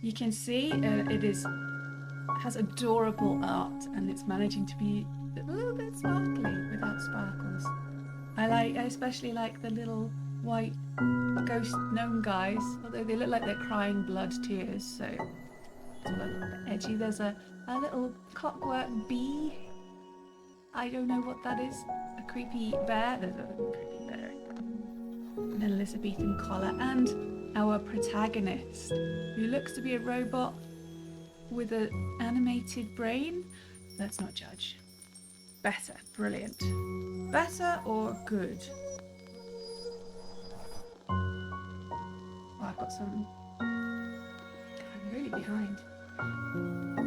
You can see has adorable art, and it's managing to be a little bit sparkly without sparkles. I especially like the little white ghost gnome guys, although they look like they're crying blood tears, so it's a little bit edgy. There's a little clockwork bee. I don't know what that is. A creepy bear. There's a creepy bear. An Elizabethan collar, and our protagonist, who looks to be a robot with an animated brain. Let's not judge. Better. Brilliant. Better or good? Oh, I've got some... I'm really behind.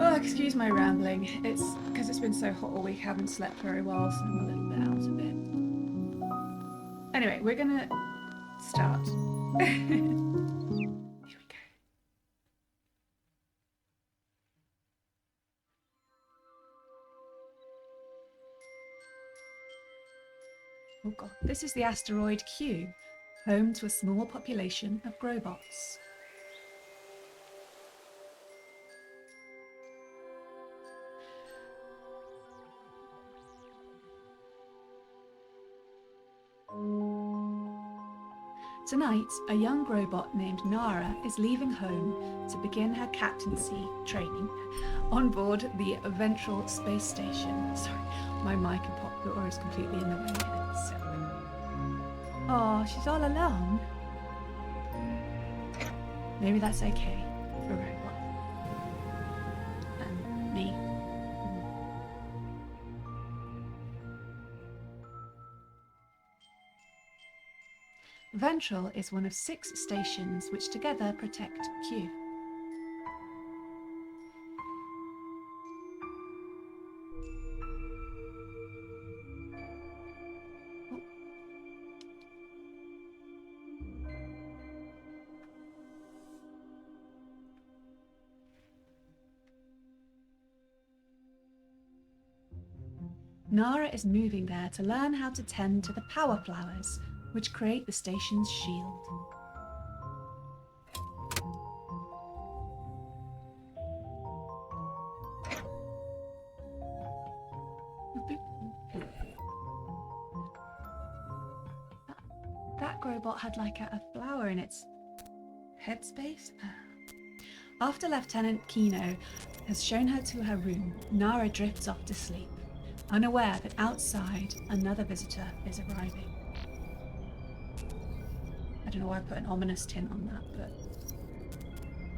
Oh, excuse my rambling. It's because it's been so hot all week. I haven't slept very well, so I'm a little bit out of it. Anyway, we're gonna start. Here we go. Oh god. This is the asteroid Q, home to a small population of Growbots. Tonight, a young Growbot named Nara is leaving home to begin her captaincy training on board the Ventral Space Station. Sorry, my mic and popcorn is completely in the way here. So. Oh, she's all alone. Maybe that's okay for a robot. And me. Ventral is one of 6 stations which together protect Q. Nara is moving there to learn how to tend to the power flowers, which create the station's shield. That Growbot had like a flower in its headspace. After Lieutenant Kino has shown her to her room, Nara drifts off to sleep, unaware that outside another visitor is arriving. I don't know why I put an ominous tint on that, but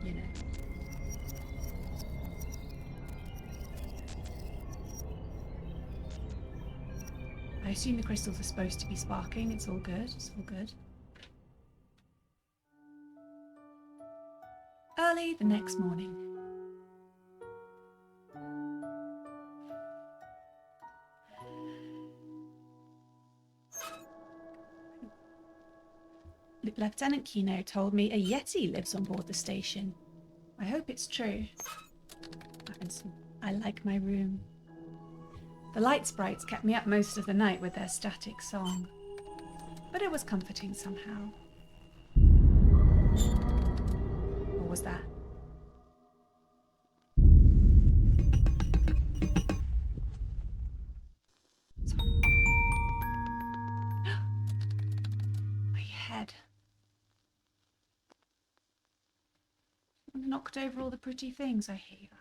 you know. I assume the crystals are supposed to be sparking. It's all good. It's all good. Early the next morning. Lieutenant Kino told me a Yeti lives on board the station. I hope it's true. I like my room. The light sprites kept me up most of the night with their static song, but it was comforting somehow. What was that? Sorry. My head. I knocked over all the pretty things. I hate that.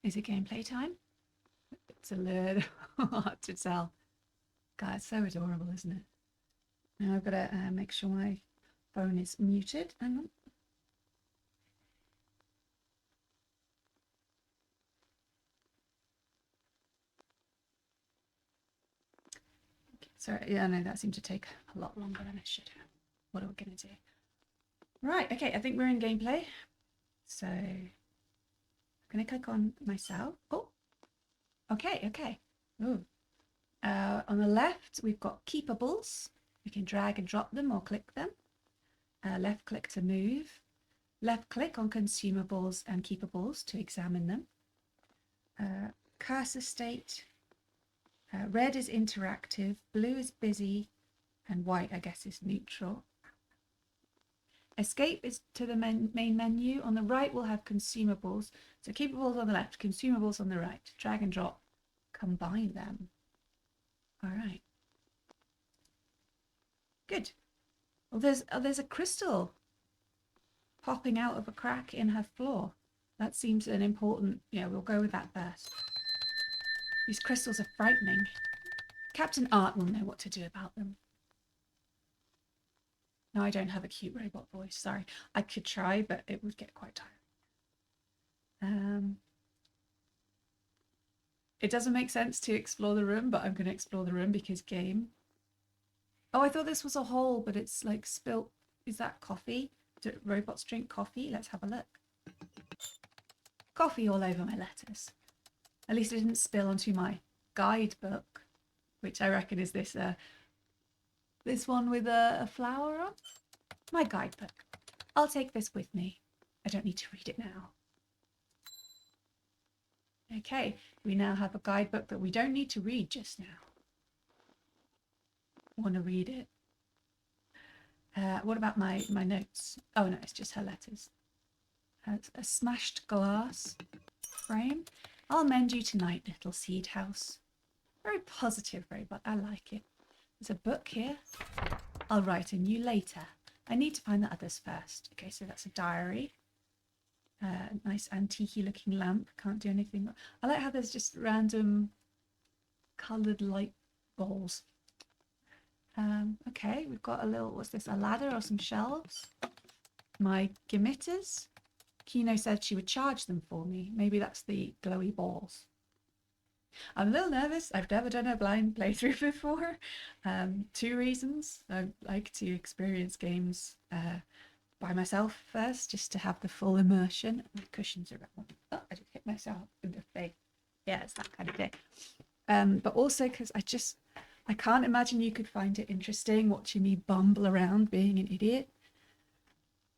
Is it gameplay time? It's a little hard to tell. God, it's so adorable, isn't it? Now I've got to make sure my phone is muted. Hang on. Okay, sorry, yeah, no, that seemed to take a lot longer than it should have. What are we going to do? Right, okay, I think we're in gameplay. So I'm going to click on myself. Oh, okay. Ooh. On the left, we've got keepables. We can drag and drop them or click them. Left click to move. Left click on consumables and keepables to examine them. Cursor state. Red is interactive. Blue is busy. And white, I guess, is neutral. Escape is to the main menu. On the right, we'll have consumables. So keepables on the left, consumables on the right. Drag and drop. Combine them. All right. Good. Well, there's a crystal popping out of a crack in her floor. That seems an important... Yeah, we'll go with that first. These crystals are frightening. Captain Art will know what to do about them. No, I don't have a cute robot voice. Sorry. I could try, but it would get quite tiring. It doesn't make sense to explore the room, but I'm going to explore the room because game. Oh, I thought this was a hole, but it's like spilt. Is that coffee? Do robots drink coffee? Let's have a look. Coffee all over my letters. At least it didn't spill onto my guidebook, which I reckon is this this one with a flower on. My guidebook. I'll take this with me. I don't need to read it now. Okay, we now have a guidebook that we don't need to read just now. Want to read it? What about my notes? Oh no, it's just her letters. A smashed glass frame. I'll mend you tonight, little seed house. Very positive robot, I like it. There's a book here. I'll write on you later. I need to find the others first. Okay, so that's a diary. Nice antique-y looking lamp. Can't do anything. I like how there's just random coloured light balls. Okay, we've got a little, what's this, a ladder or some shelves? My gimitters. Kino said she would charge them for me. Maybe that's the glowy balls. I'm a little nervous. I've never done a blind playthrough before. 2 reasons. I like to experience games by myself first, just to have the full immersion. My cushions are around. Oh, I just hit myself in the face. Yeah, it's that kind of day. But also because I can't imagine you could find it interesting watching me bumble around being an idiot.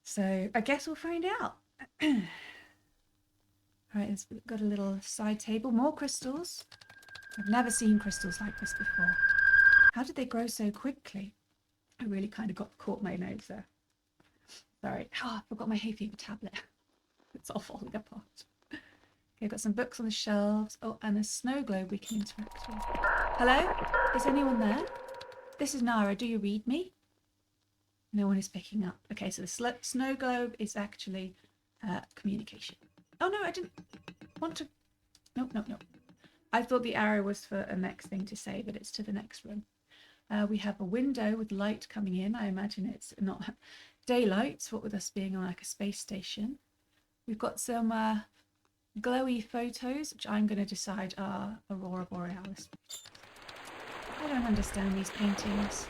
So I guess we'll find out. Right, it's got a little side table, more crystals. I've never seen crystals like this before. How did they grow so quickly? I really kind of caught my nose there. Sorry. Oh, I forgot my hay fever tablet. It's all falling apart. Okay, I've got some books on the shelves. Oh, and a snow globe we can interact with. Hello? Is anyone there? This is Nara. Do you read me? No one is picking up. Okay, so the snow globe is actually communication. Oh no, I didn't want to... Nope. I thought the arrow was for a next thing to say, but it's to the next room. We have a window with light coming in. I imagine it's not daylight, what with us being on like a space station. We've got some glowy photos, which I'm going to decide are Aurora Borealis. I don't understand these paintings.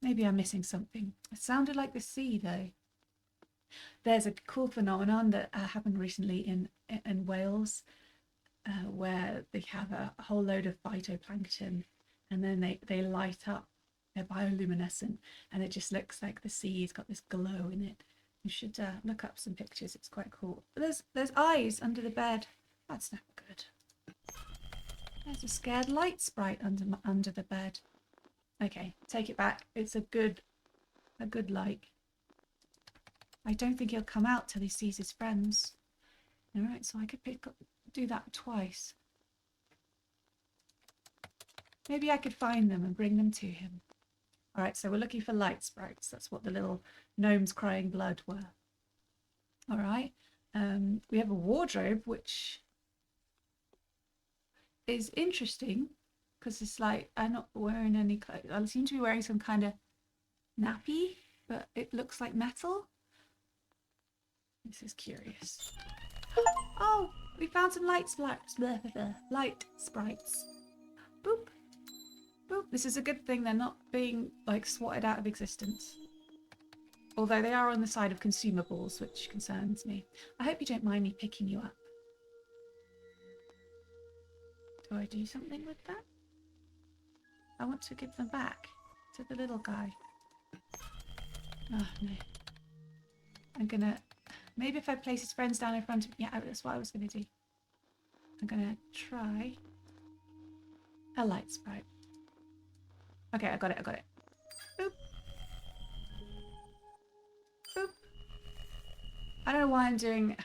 Maybe I'm missing something. It sounded like the sea, though. There's a cool phenomenon that happened recently in Wales, where they have a whole load of phytoplankton, and then they light up. They're bioluminescent, and it just looks like the sea's got this glow in it. You should look up some pictures. It's quite cool. There's eyes under the bed. That's not good. There's a scared light sprite under the bed. Okay, take it back. It's a good like. I don't think he'll come out till he sees his friends. All right, so I could do that twice. Maybe I could find them and bring them to him. All right, so we're looking for light sprites. That's what the little gnomes crying blood were. All right, we have a wardrobe, which is interesting because it's like I'm not wearing any clothes. I seem to be wearing some kind of nappy, but it looks like metal. This is curious. Oh, we found some light sprites. Light sprites. Boop. Boop. This is a good thing they're not being like swatted out of existence. Although they are on the side of consumables, which concerns me. I hope you don't mind me picking you up. Do I do something with that? I want to give them back to the little guy. Oh no. I'm gonna... Maybe if I place his friends down in front of me. Yeah, that's what I was gonna do. I'm gonna try a light sprite. Okay, I got it. I don't know why I'm doing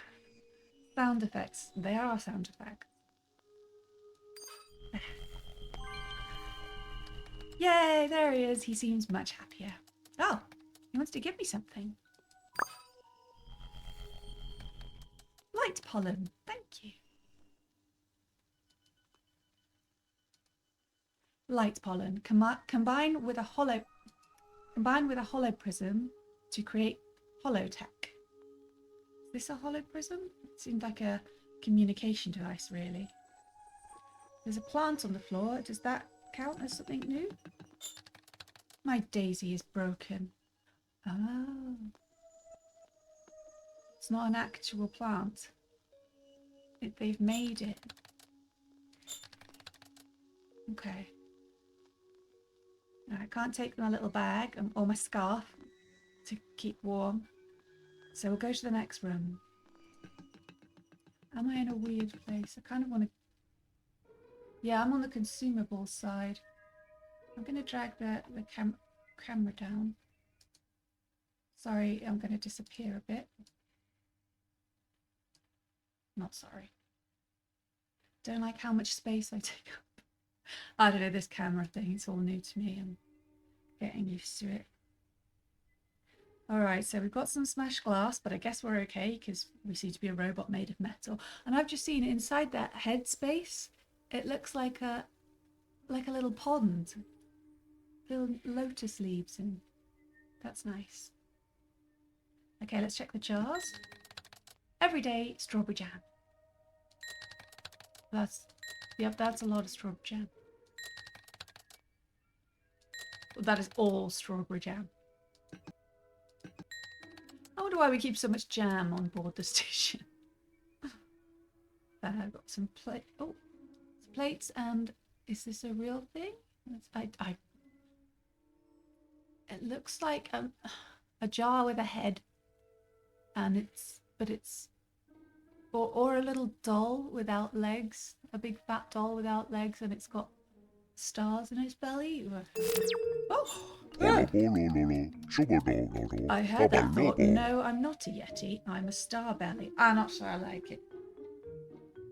sound effects. They are sound effects. Yay, there he is. He seems much happier. Oh, he wants to give me something. Light pollen. Thank you. Light pollen. Combine with a hollow prism to create holotech. Is this a hollow prism? It seemed like a communication device, really. There's a plant on the floor. Does that count as something new? My daisy is broken. Oh. It's not an actual plant. They've made it. Okay. I can't take my little bag or my scarf to keep warm. So we'll go to the next room. Am I in a weird place? I kind of want to... Yeah, I'm on the consumables side. I'm going to drag the camera down. Sorry, I'm going to disappear a bit. Not sorry. Don't like how much space I take up. I don't know, this camera thing, it's all new to me. I'm getting used to it. Alright, so we've got some smashed glass, but I guess we're okay because we seem to be a robot made of metal. And I've just seen inside that head space, it looks like a little pond. Little lotus leaves and that's nice. Okay, let's check the jars. Everyday strawberry jam. That's a lot of strawberry jam. Well, that is all strawberry jam. I wonder why we keep so much jam on board the station. I've got some plates, and is this a real thing? It looks like a jar with a head, and it's or a little doll without legs, a big fat doll without legs, and it's got stars in its belly. Oh! I heard that thought. No, I'm not a Yeti. I'm a star belly. I'm not sure I like it.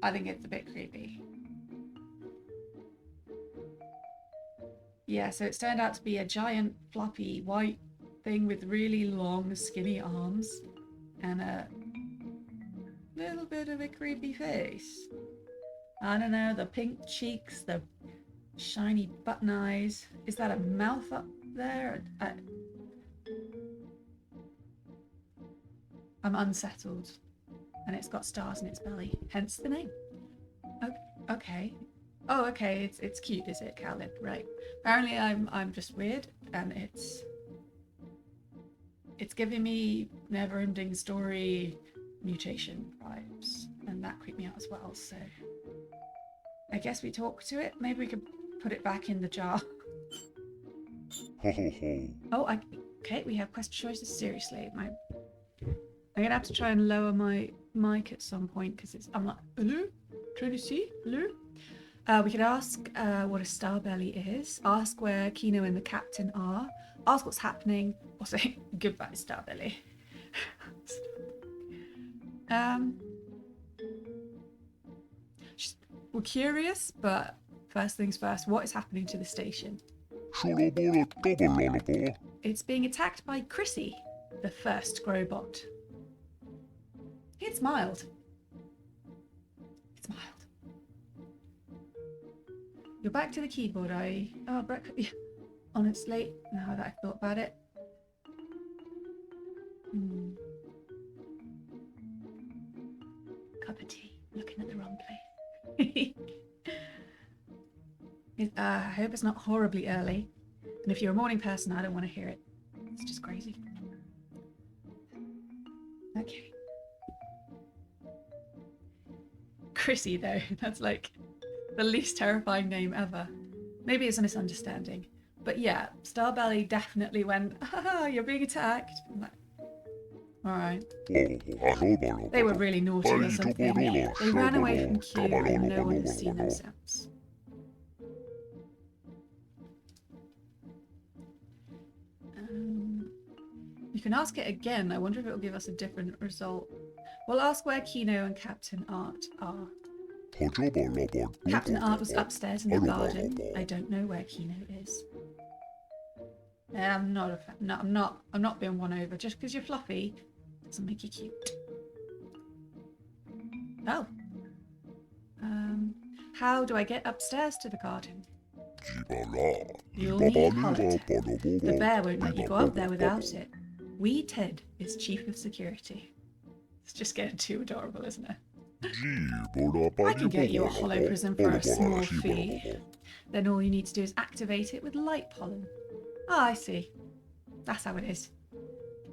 I think it's a bit creepy. Yeah, so it's turned out to be a giant floppy white thing with really long skinny arms and a little bit of a creepy face. I don't know, the pink cheeks, the shiny button eyes. Is that a mouth up there? I'm unsettled. And it's got stars in its belly, hence the name. Okay. Oh, okay, it's cute, is it, Caleb? Right. Apparently I'm just weird, and it's giving me never-ending story mutation vibes, and that creeped me out as well, so I guess we talk to it. Maybe we could put it back in the jar. Oh, okay, we have question choices. Seriously, I'm gonna have to try and lower my mic at some point because I'm like, hello, trying to see, hello. We could ask what a star belly is, ask where Kino and the captain are, ask what's happening, or say goodbye, star belly. We're curious, but first things first, what is happening to the station? It's being attacked by Chrissy, the first Growbot. It's mild. It's mild. You're back to the keyboard, are you? Oh, breakfast. Honestly, now that I've thought about it. Cup of tea. Looking at the wrong place. I hope it's not horribly early. And if you're a morning person, I don't want to hear it. It's just crazy. Okay. Chrissy, though. That's like the least terrifying name ever. Maybe it's a misunderstanding. But yeah, Starbelly definitely went, haha, you're being attacked. I'm like, alright. They were really naughty or something. They ran away from Q and no one has seen them since. You can ask it again. I wonder if it will give us a different result. We'll ask where Kino and Captain Art are. Captain Art was upstairs in the garden. I don't know where Kino is. I'm not a fan. No, I'm not being won over. Just because you're fluffy doesn't make you cute. Oh. How do I get upstairs to the garden? You'll need holotape. The bear won't let you go up there without it. Wee Ted is chief of security. It's just getting too adorable, isn't it? I can get you a hollow prism for a small fee. Then all you need to do is activate it with light pollen. Ah, I see. That's how it is.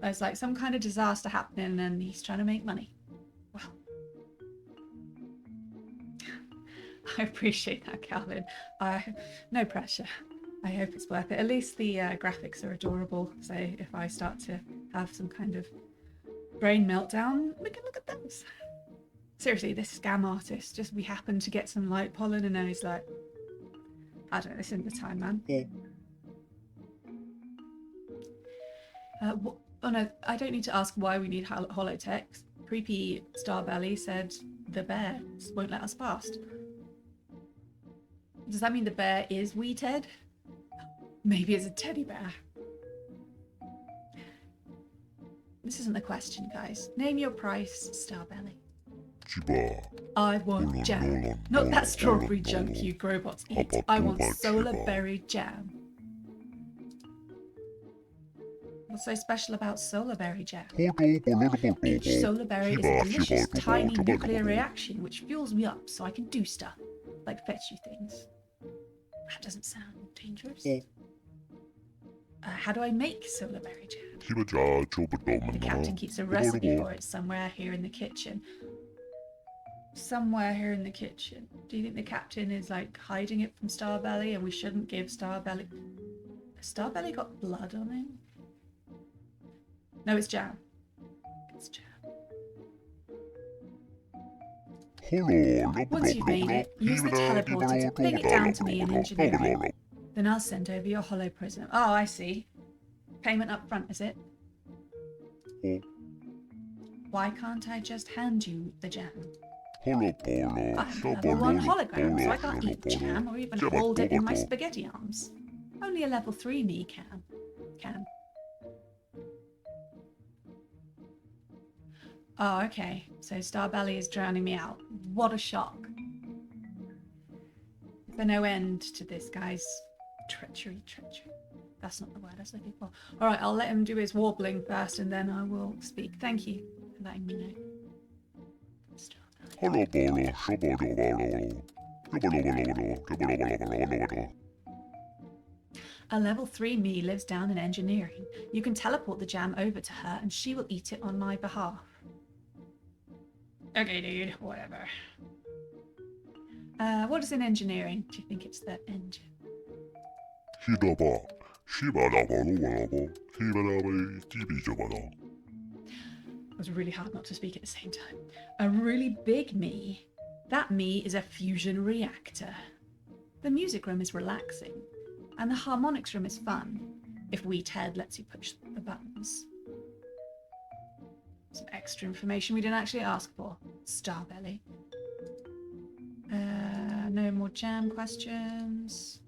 There's like some kind of disaster happening and he's trying to make money. Well, I appreciate that, Calvin. No pressure. I hope it's worth it. At least the graphics are adorable. So if I start to have some kind of brain meltdown, we can look at those. Seriously, this scam artist, just we happened to get some light pollen and now he's like, I don't know, this isn't the time, man. Oh no, I don't need to ask why we need holotext. Creepy Starbelly said the bear won't let us past. Does that mean the bear is Wee Ted? Maybe it's a teddy bear. This isn't the question, guys. Name your price, Starbelly. I want jam. Not that strawberry junk you Growbots eat. I want solar berry jam. What's so special about solar berry jam? Each solar berry is a delicious tiny nuclear reaction which fuels me up so I can do stuff, like fetch you things. That doesn't sound dangerous. How do I make solar berry jam? The captain keeps a recipe for it somewhere here in the kitchen. Somewhere here in the kitchen. Do you think the captain is like hiding it from Starbelly and we shouldn't give Starbelly... Has Starbelly got blood on him? No, it's jam. It's jam. Once you've made it, use the teleporter to ping it down to me in engineering. Then I'll send over your hollow prism. Oh, I see. Payment up front, is it? Why can't I just hand you the jam? I'm a level 1 hologram, so I can't eat jam or even hold it in my spaghetti arms. Only a level 3 me can. Oh, okay. So Starbelly is drowning me out. What a shock. There's no end to this guy's treachery. That's not the word I was looking for. Alright, I'll let him do his warbling first and then I will speak. Thank you for letting me know. A level 3 me lives down in engineering. You can teleport the jam over to her and she will eat it on my behalf. Okay, dude, whatever. What is in engineering? Do you think it's the engine? It was really hard not to speak at the same time. A really big me. That me is a fusion reactor. The music room is relaxing, and the harmonics room is fun, if Wee Ted lets you push the buttons. Some extra information we didn't actually ask for. Starbelly. No more jam questions.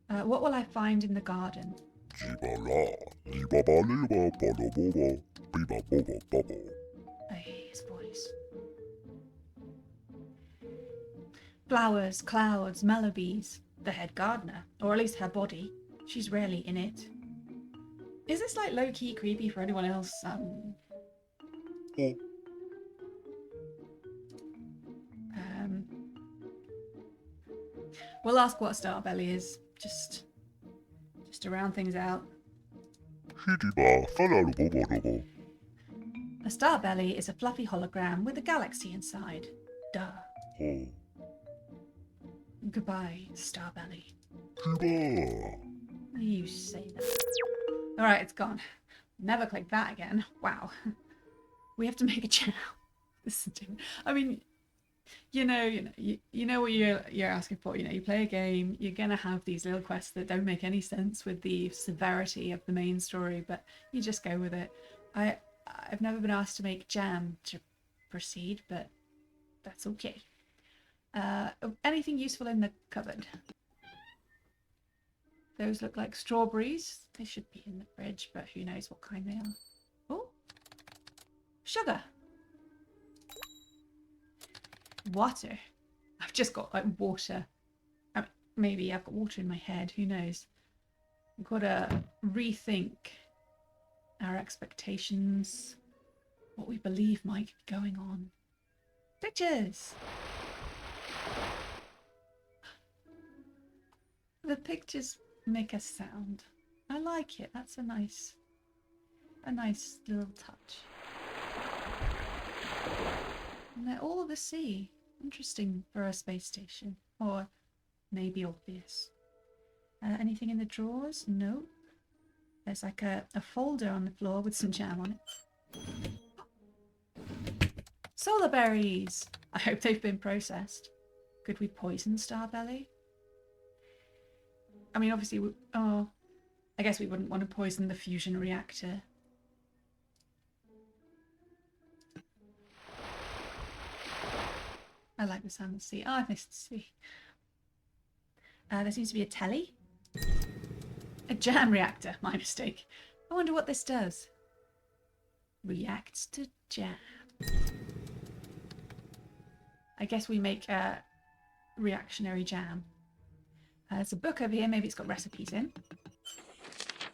What will I find in the garden? I hate his voice. Flowers, clouds, melodies. The head gardener, or at least her body. She's rarely in it. Is this like low-key creepy for anyone else? We'll ask what a Starbelly is, just to round things out. A Starbelly is a fluffy hologram with a galaxy inside. Duh. Goodbye, Starbelly. You say that. Alright, it's gone. Never click that again. Wow. We have to make a channel. I mean, you know what you're asking for. You know, you play a game, you're gonna have these little quests that don't make any sense with the severity of the main story, but you just go with it. I've never been asked to make jam to proceed, but that's okay. Anything useful in the cupboard? Those look like strawberries. They should be in the fridge, but who knows what kind they are. Oh, sugar. Water. I've just got like water. I mean, maybe I've got water in my head. Who knows? We've got to rethink our expectations, what we believe might be going on. Pictures. The pictures make a sound. I like it. That's a nice little touch. And they're all the sea. Interesting for a space station. Or maybe obvious. Anything in the drawers? No. There's like a folder on the floor with some jam on it. Solar berries! I hope they've been processed. Could we poison Starbelly? I mean, obviously, I guess we wouldn't want to poison the fusion reactor. I like the sound of the sea. Oh, I miss the sea. There seems to be a telly. A jam reactor, my mistake. I wonder what this does. Reacts to jam. I guess we make a reactionary jam. There's a book over here, maybe it's got recipes in.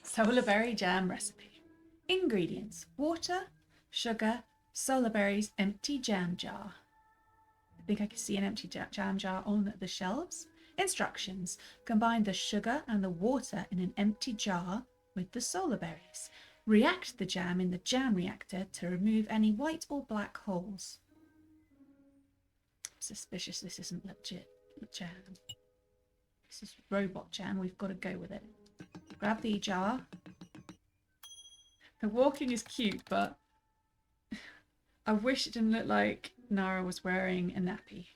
Solar berry jam recipe. Ingredients: water, sugar, solar berries, empty jam jar. I think I can see an empty jam jar on the shelves. Instructions: combine the sugar and the water in an empty jar with the solar berries. React the jam in the jam reactor to remove any white or black holes. I'm suspicious this isn't legit jam. This is robot jam, we've got to go with it. Grab the jar. The walking is cute, but I wish it didn't look like Nara was wearing a nappy.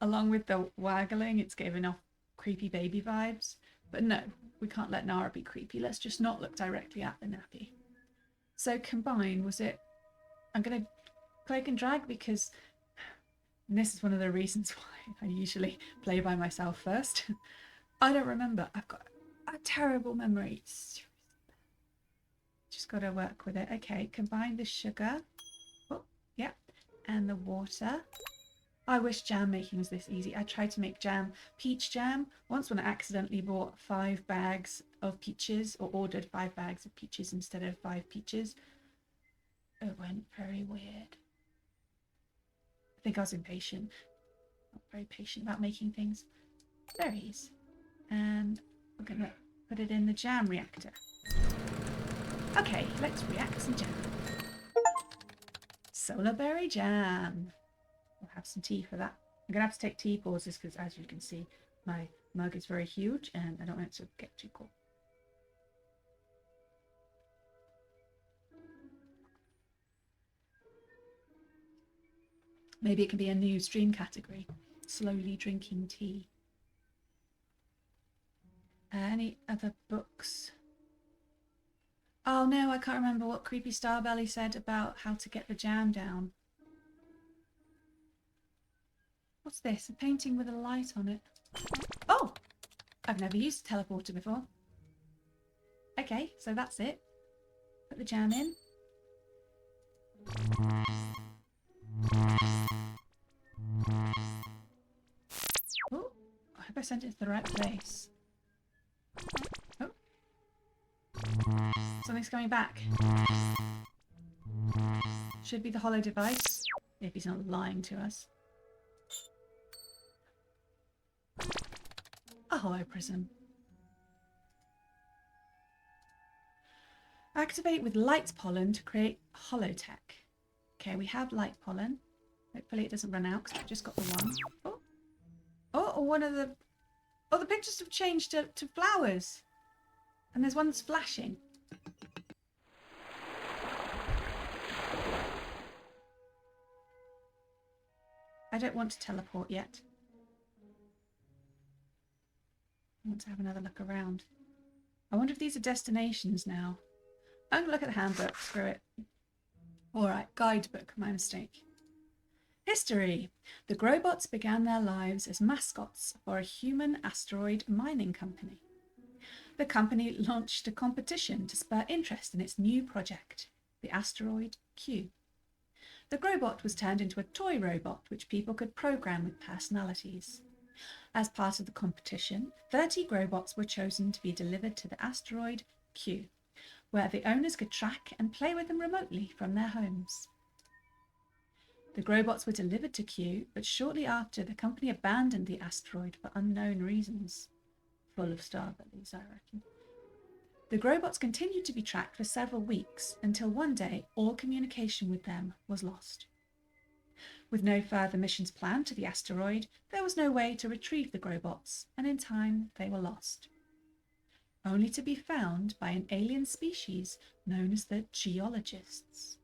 Along with the waggling, it's giving off creepy baby vibes. But no, we can't let Nara be creepy. Let's just not look directly at the nappy. So combine, was it... I'm going to click and drag because... And this is one of the reasons why I usually play by myself first. I don't remember. I've got a terrible memory. Just got to work with it. Okay, combine the sugar. Oh, yeah. And the water. I wish jam making was this easy. I tried to make peach jam once when I accidentally bought 5 bags of peaches, or ordered 5 bags of peaches instead of 5 peaches. It went very weird. I think I was impatient. Not very patient about making things. Berries. And we're going to put it in the jam reactor. Okay, let's react some jam. Solar berry jam. We'll have some tea for that. I'm going to have to take tea pauses because, as you can see, my mug is very huge and I don't want it to get too cold. Maybe it can be a new stream category. Slowly drinking tea. Any other books? Oh no, I can't remember what Creepy Starbelly said about how to get the jam down. What's this? A painting with a light on it. Oh! I've never used a teleporter before. Okay, so that's it. Put the jam in. Oh, I hope I sent it to the right place. Oh. Something's coming back. Should be the hollow device, if he's not lying to us. A hollow prism. Activate with light pollen to create holotech. Okay, we have light pollen. Hopefully it doesn't run out because I've just got the one. Oh, oh, one of the... Oh, the pictures have changed to flowers. And there's one that's flashing. I don't want to teleport yet. I want to have another look around. I wonder if these are destinations now. I'm going to look at the handbook. Screw it. All right, guidebook. My mistake. History. The Growbots began their lives as mascots for a human asteroid mining company. The company launched a competition to spur interest in its new project, the asteroid Q. The Growbot was turned into a toy robot which people could program with personalities. As part of the competition, 30 Growbots were chosen to be delivered to the asteroid Q, where the owners could track and play with them remotely from their homes. The Growbots were delivered to Q, but shortly after, the company abandoned the asteroid for unknown reasons. Full of starbellies, I reckon. The Growbots continued to be tracked for several weeks until one day all communication with them was lost. With no further missions planned to the asteroid, there was no way to retrieve the Growbots, and in time they were lost. Only to be found by an alien species known as the Geologists.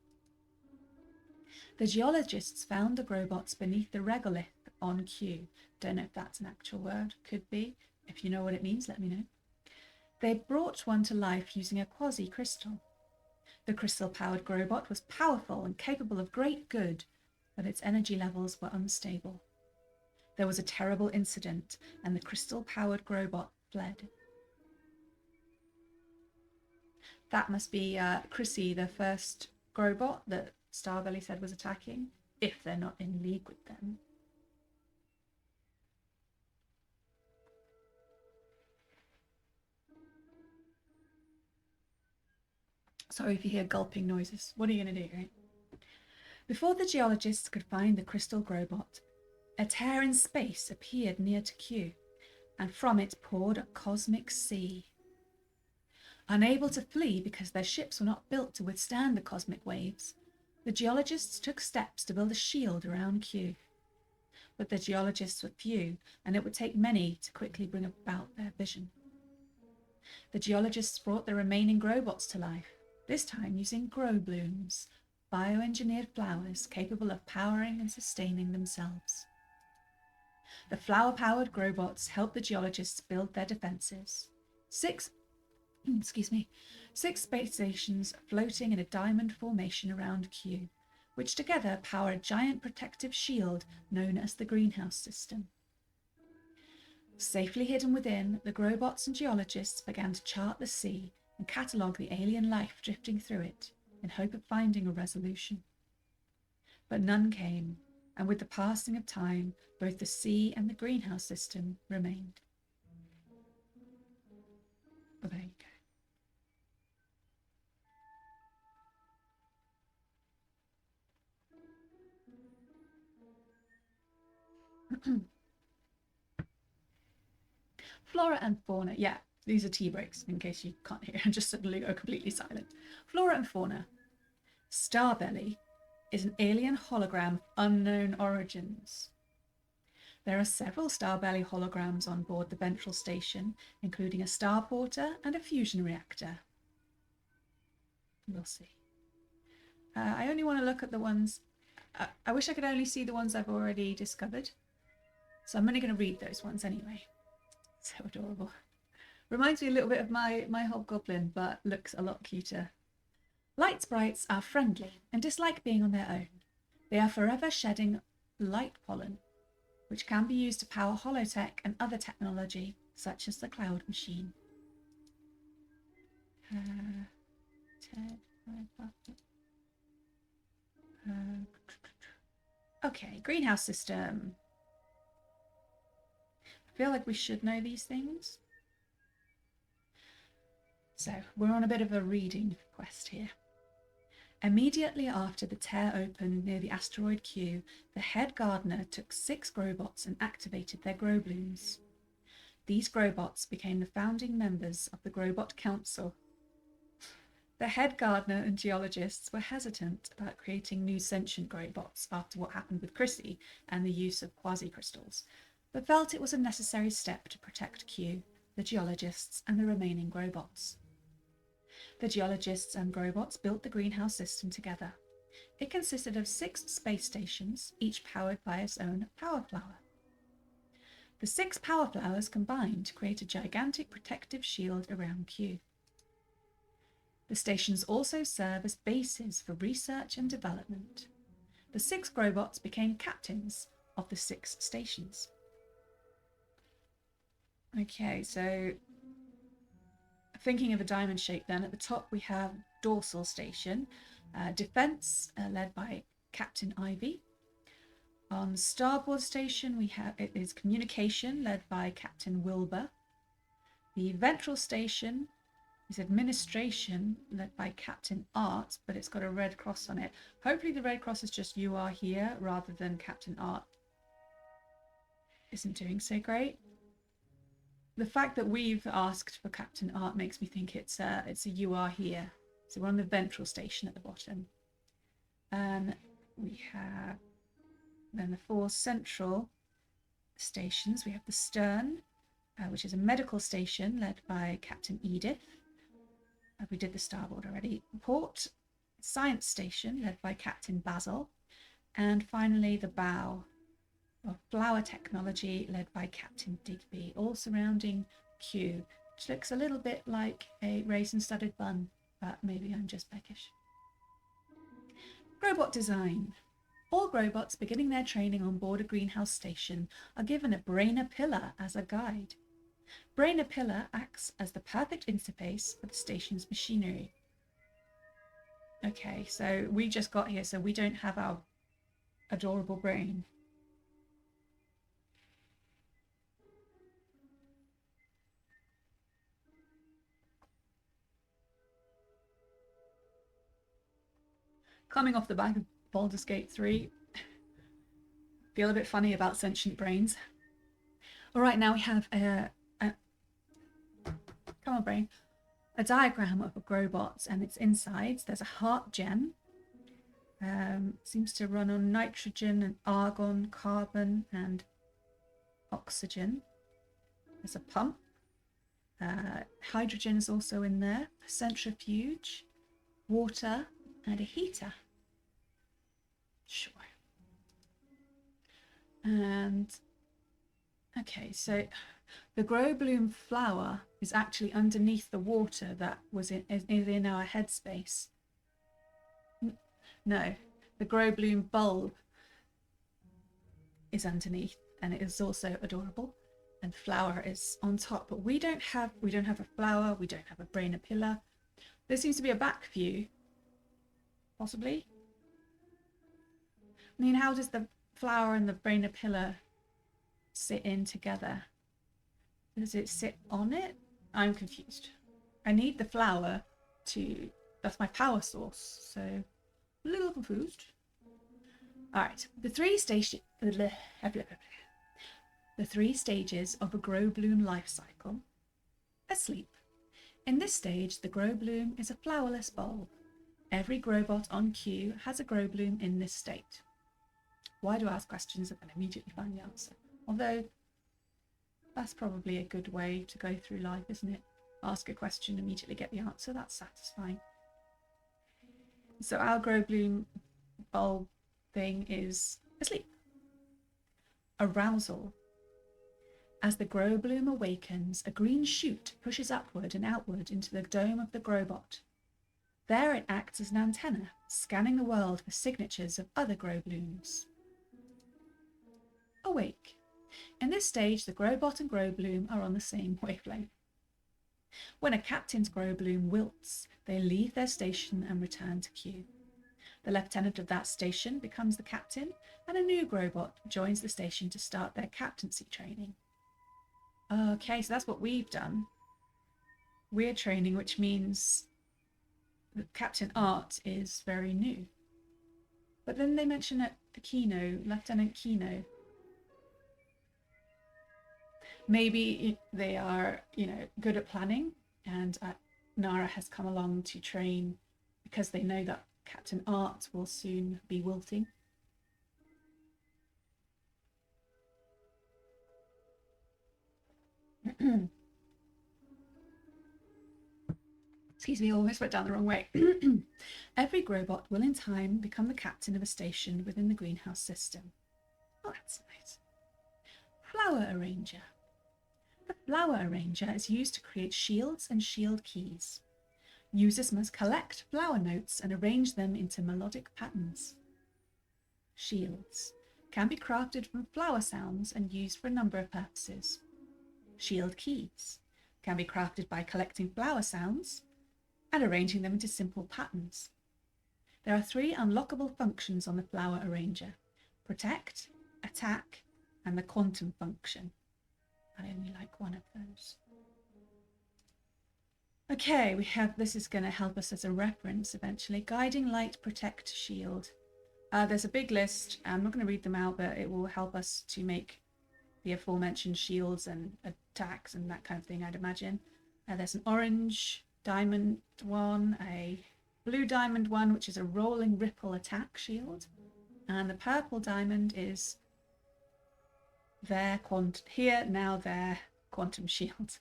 The Geologists found the Growbots beneath the regolith on Q. Don't know if that's an actual word, could be. If you know what it means, let me know. They brought one to life using a quasi-crystal. The crystal-powered Growbot was powerful and capable of great good, but its energy levels were unstable. There was a terrible incident, and the crystal-powered Growbot fled. That must be Chrissy, the first Growbot that Starbelly said was attacking, if they're not in league with them. Sorry if you hear gulping noises. What are you going to do, right? Before the Geologists could find the crystal Growbot, a tear in space appeared near to Q, and from it poured a cosmic sea. Unable to flee because their ships were not built to withstand the cosmic waves, the Geologists took steps to build a shield around Q. But the Geologists were few, and it would take many to quickly bring about their vision. The Geologists brought the remaining Growbots to life, this time using grow blooms, bioengineered flowers capable of powering and sustaining themselves. The flower-powered Growbots helped the Geologists build their defenses. Six space stations floating in a diamond formation around Q, which together power a giant protective shield known as the greenhouse system. Safely hidden within, the Growbots and Geologists began to chart the sea and catalogue the alien life drifting through it in hope of finding a resolution. But none came, and with the passing of time, both the sea and the greenhouse system remained. Well, there you go. Flora and fauna. Yeah, these are tea breaks in case you can't hear. Just suddenly go completely silent. Flora and fauna. Starbelly is an alien hologram of unknown origins. There are several Starbelly holograms on board the ventral station, including a starporter and a fusion reactor. We'll see. I only want to look at the ones... I wish I could only see the ones I've already discovered. So I'm only going to read those ones anyway. So adorable. Reminds me a little bit of my hobgoblin, but looks a lot cuter. Light sprites are friendly and dislike being on their own. They are forever shedding light pollen, which can be used to power holotech and other technology, such as the cloud machine. Okay, greenhouse system. I feel like we should know these things. So we're on a bit of a reading quest here. Immediately after the tear opened near the asteroid Q, the head gardener took 6 Growbots and activated their grow blooms. These Growbots became the founding members of the Growbot Council. The head gardener and Geologists were hesitant about creating new sentient Growbots after what happened with Chrissy and the use of quasi-crystals, but felt it was a necessary step to protect Q, the Geologists, and the remaining Growbots. The Geologists and Growbots built the greenhouse system together. It consisted of 6 space stations, each powered by its own power flower. The 6 power flowers combined to create a gigantic protective shield around Q. The stations also serve as bases for research and development. The 6 Growbots became captains of the 6 stations. Okay, so thinking of a diamond shape then, at the top we have dorsal station, defense led by Captain Ivy. On starboard station it is communication led by Captain Wilbur. The ventral station is administration led by Captain Art, but it's got a red cross on it. Hopefully the red cross is just "you are here" rather than Captain Art isn't doing so great. The fact that we've asked for Captain Art makes me think it's a "you are here." So we're on the ventral station at the bottom. And we have then the 4 central stations. We have the stern, which is a medical station led by Captain Edith. We did the starboard already. Port, science station led by Captain Basil. And finally the bow, of flower technology led by Captain Digby, all surrounding Q, which looks a little bit like a raisin-studded bun, but maybe I'm just peckish. Growbot design. All Growbots beginning their training on board a greenhouse station are given a Brainer pillar as a guide. Brainer pillar acts as the perfect interface for the station's machinery. Okay, so we just got here, so we don't have our adorable brain. Coming off the back of Baldur's Gate 3, feel a bit funny about sentient brains. All right, now we have come on, brain. A diagram of a Growbot and its insides. There's a heart gem. Seems to run on nitrogen and argon, carbon and oxygen. There's a pump. Hydrogen is also in there. A centrifuge, water, and a heater. Sure. And okay, so the Growbloom flower is actually underneath the water that was in our headspace. No, the Growbloom bulb is underneath, and it is also adorable. And flower is on top, but we don't have a flower. We don't have a Brainer pillar. There seems to be a back view, possibly. I mean, how does the flower and the Brainer pillar sit in together? Does it sit on it? I'm confused. I need the flower to, that's my power source, so a little confused. All right, the 3 stages of a Growbloom life cycle. Asleep. In this stage, the Growbloom is a flowerless bulb. Every Growbot on Q has a Growbloom in this state. Why do I ask questions and then immediately find the answer? Although, that's probably a good way to go through life, isn't it? Ask a question, immediately get the answer. That's satisfying. So our Growbloom bulb thing is asleep. Arousal. As the Growbloom awakens, a green shoot pushes upward and outward into the dome of the Growbot. There it acts as an antenna, scanning the world for signatures of other Growblooms. Awake. In this stage, the Growbot and Growbloom are on the same wavelength. When a captain's Growbloom wilts, they leave their station and return to Q. The lieutenant of that station becomes the captain, and a new Growbot joins the station to start their captaincy training. Okay, so that's what we've done. We're training, which means that Captain Art is very new. But then they mention at Kino, Lieutenant Kino. Maybe they are, good at planning, and Nara has come along to train because they know that Captain Art will soon be wilting. Excuse me, I almost went down the wrong way. Every Growbot will in time become the captain of a station within the greenhouse system. Oh, that's nice. Flower Arranger. The Flower Arranger is used to create shields and shield keys. Users must collect flower notes and arrange them into melodic patterns. Shields can be crafted from flower sounds and used for a number of purposes. Shield keys can be crafted by collecting flower sounds and arranging them into simple patterns. There are 3 unlockable functions on the flower arranger: protect, attack, and the quantum function. I only like one of those. Okay, we have, this is going to help us as a reference eventually. Guiding light, protect, shield. There's a big list. I'm not going to read them out, but it will help us to make the aforementioned shields and attacks and that kind of thing, I'd imagine. There's an orange diamond one, a blue diamond one, which is a rolling ripple attack shield. And the purple diamond is their here, now their quantum shield.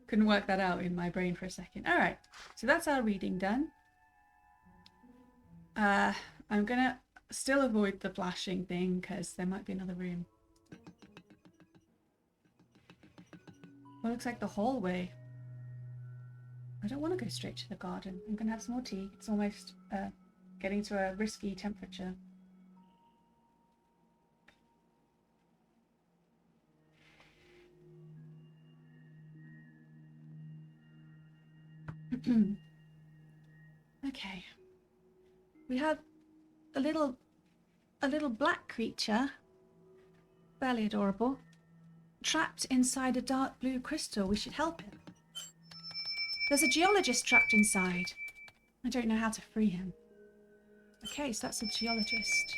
Couldn't work that out in my brain for a second. All right, so that's our reading done. I'm gonna still avoid the flashing thing because there might be another room. Well, looks like the hallway. I don't want to go straight to the garden. I'm gonna have some more tea. It's almost getting to a risky temperature. Okay. We have a little black creature, fairly adorable, trapped inside a dark blue crystal. We should help him. There's a geologist trapped inside. I don't know how to free him. Okay, so that's a geologist.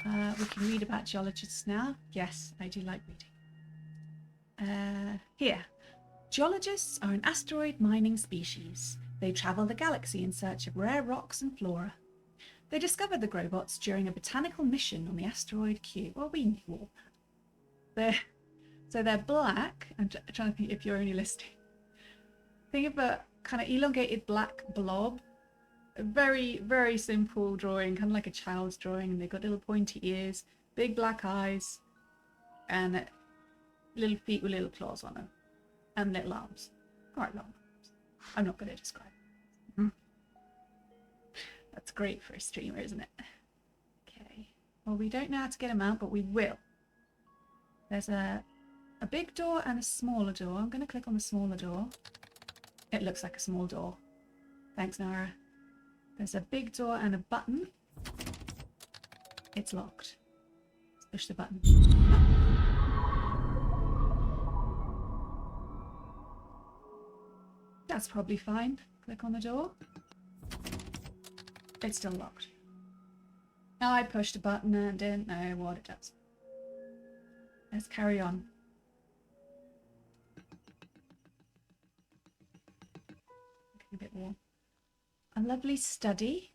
We can read about geologists now. Yes, I do like reading. Here. Geologists are an asteroid mining species. They travel the galaxy in search of rare rocks and flora. They discovered the Growbots during a botanical mission on the asteroid Q. Well, we knew all that. They're black. I'm trying to think if you're only listening. Think of a kind of elongated black blob. A very, very simple drawing, kind of like a child's drawing. And they've got little pointy ears, big black eyes, and little feet with little claws on them. And little arms. Quite long arms. I'm not going to describe it. That's great for a streamer, isn't it? Okay. Well, we don't know how to get them out, but we will. There's a big door and a smaller door. I'm going to click on the smaller door. It looks like a small door. Thanks, Nara. There's a big door and a button. It's locked. Let's push the button. That's probably fine. Click on the door. It's still locked. Now I pushed a button and didn't know what it does. Let's carry on. Getting a bit warm. A lovely study.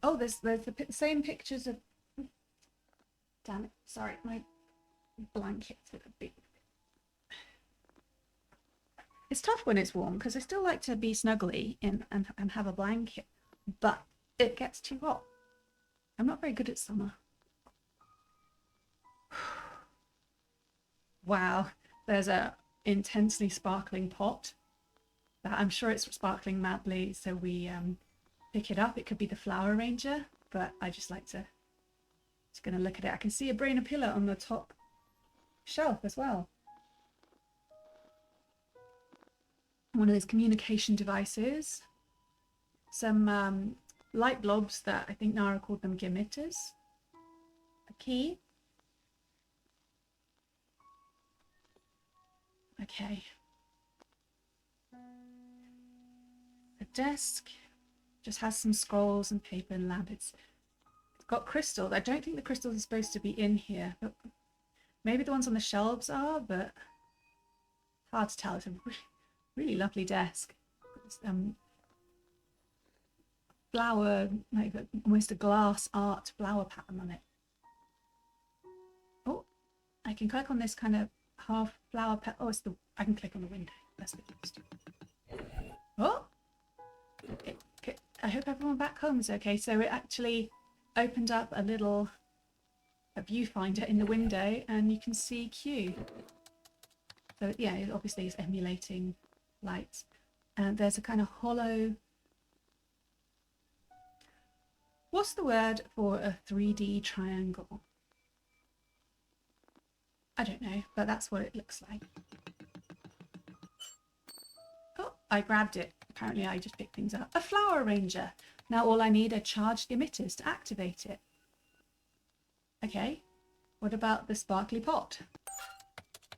Oh, there's the same pictures of... Damn it. Sorry, my blankets are a bit... It's tough when it's warm because I still like to be snuggly and have a blanket, but it gets too hot. I'm not very good at summer. Wow, there's a intensely sparkling pot that I'm sure it's sparkling madly, so we pick it up. It could be the flower arranger, but I just like to... Just gonna look at it. I can see a brainer pillar on the top shelf as well. One of those communication devices. Some light blobs that I think Nara called them gamitters. A key. Okay. The desk just has some scrolls and paper and lamp. It's got crystals. I don't think the crystals are supposed to be in here. But maybe the ones on the shelves are, but hard to tell. It's a really lovely desk. Flower, like almost a glass art flower pattern on it. Oh, I can click on this kind of half flower oh, it's the... I can click on the window. That's the first. Oh! I hope everyone back home is okay. So it actually opened up a viewfinder in the window and you can see Q. So yeah, it obviously is emulating lights. And there's a kind of hollow... What's the word for a 3D triangle? I don't know, but that's what it looks like. Oh, I grabbed it. Apparently I just picked things up. A flower arranger. Now all I need are charged emitters to activate it. Okay, what about the sparkly pot?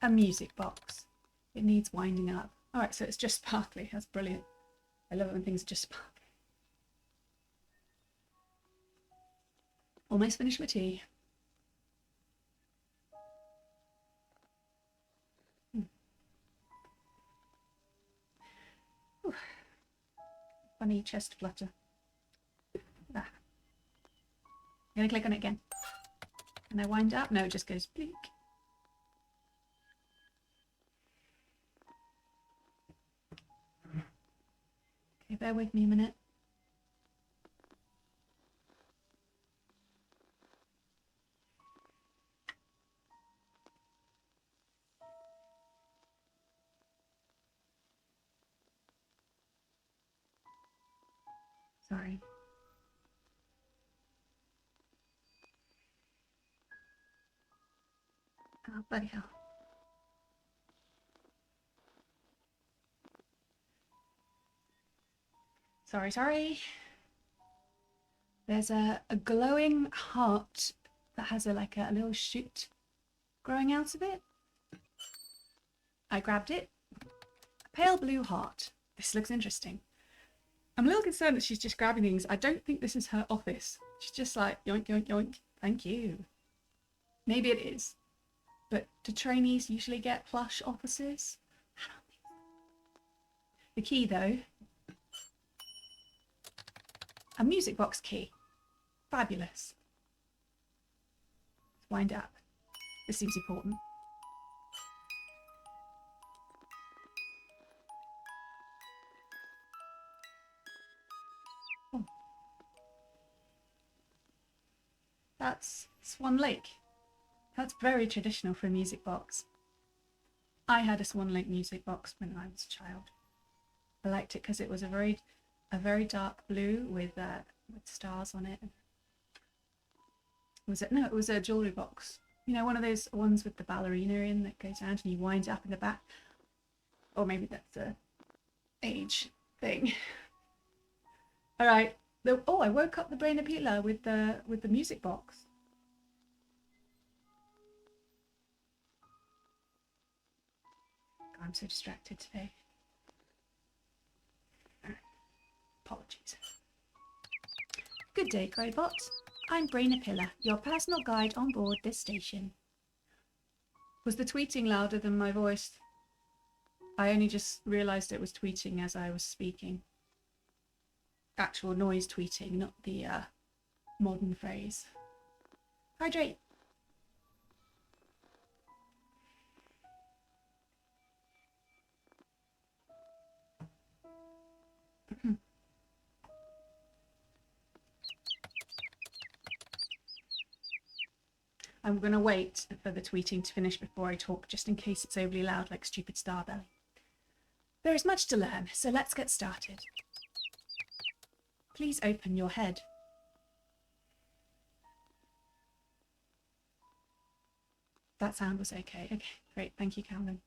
A music box. It needs winding up. Alright, so it's just sparkly. That's brilliant. I love it when things are just sparkly. Almost finished my tea. Funny chest flutter. Ah. I'm going to click on it again. Can I wind up? No, it just goes blink. Okay, bear with me a minute. Sorry. Oh, bloody hell. Sorry. There's a glowing heart that has a little shoot growing out of it. I grabbed it. A pale blue heart. This looks interesting. I'm a little concerned that she's just grabbing things. I don't think this is her office. She's just like, yoink, yoink, yoink. Thank you. Maybe it is. But do trainees usually get plush offices? I don't think so. The key, though. A music box key. Fabulous. Let's wind up. This seems important. Oh. That's Swan Lake. That's very traditional for a music box. I had a Swan Lake music box when I was a child. I liked it because it was a very dark blue with stars on it. It was a jewellery box. You know, one of those ones with the ballerina in that goes around and you wind it up in the back. Or maybe that's a age thing. All right. Oh, I woke up the brain appealer with the music box. God, I'm so distracted today. Apologies. Good day, Growbot. I'm Brainapilla, your personal guide on board this station. Was the tweeting louder than my voice? I only just realised it was tweeting as I was speaking. Actual noise tweeting, not the modern phrase. Hydrate. I'm going to wait for the tweeting to finish before I talk, just in case it's overly loud like stupid Starbelly. There is much to learn, so let's get started. Please open your head. That sound was okay. Okay, great. Thank you, Calvin.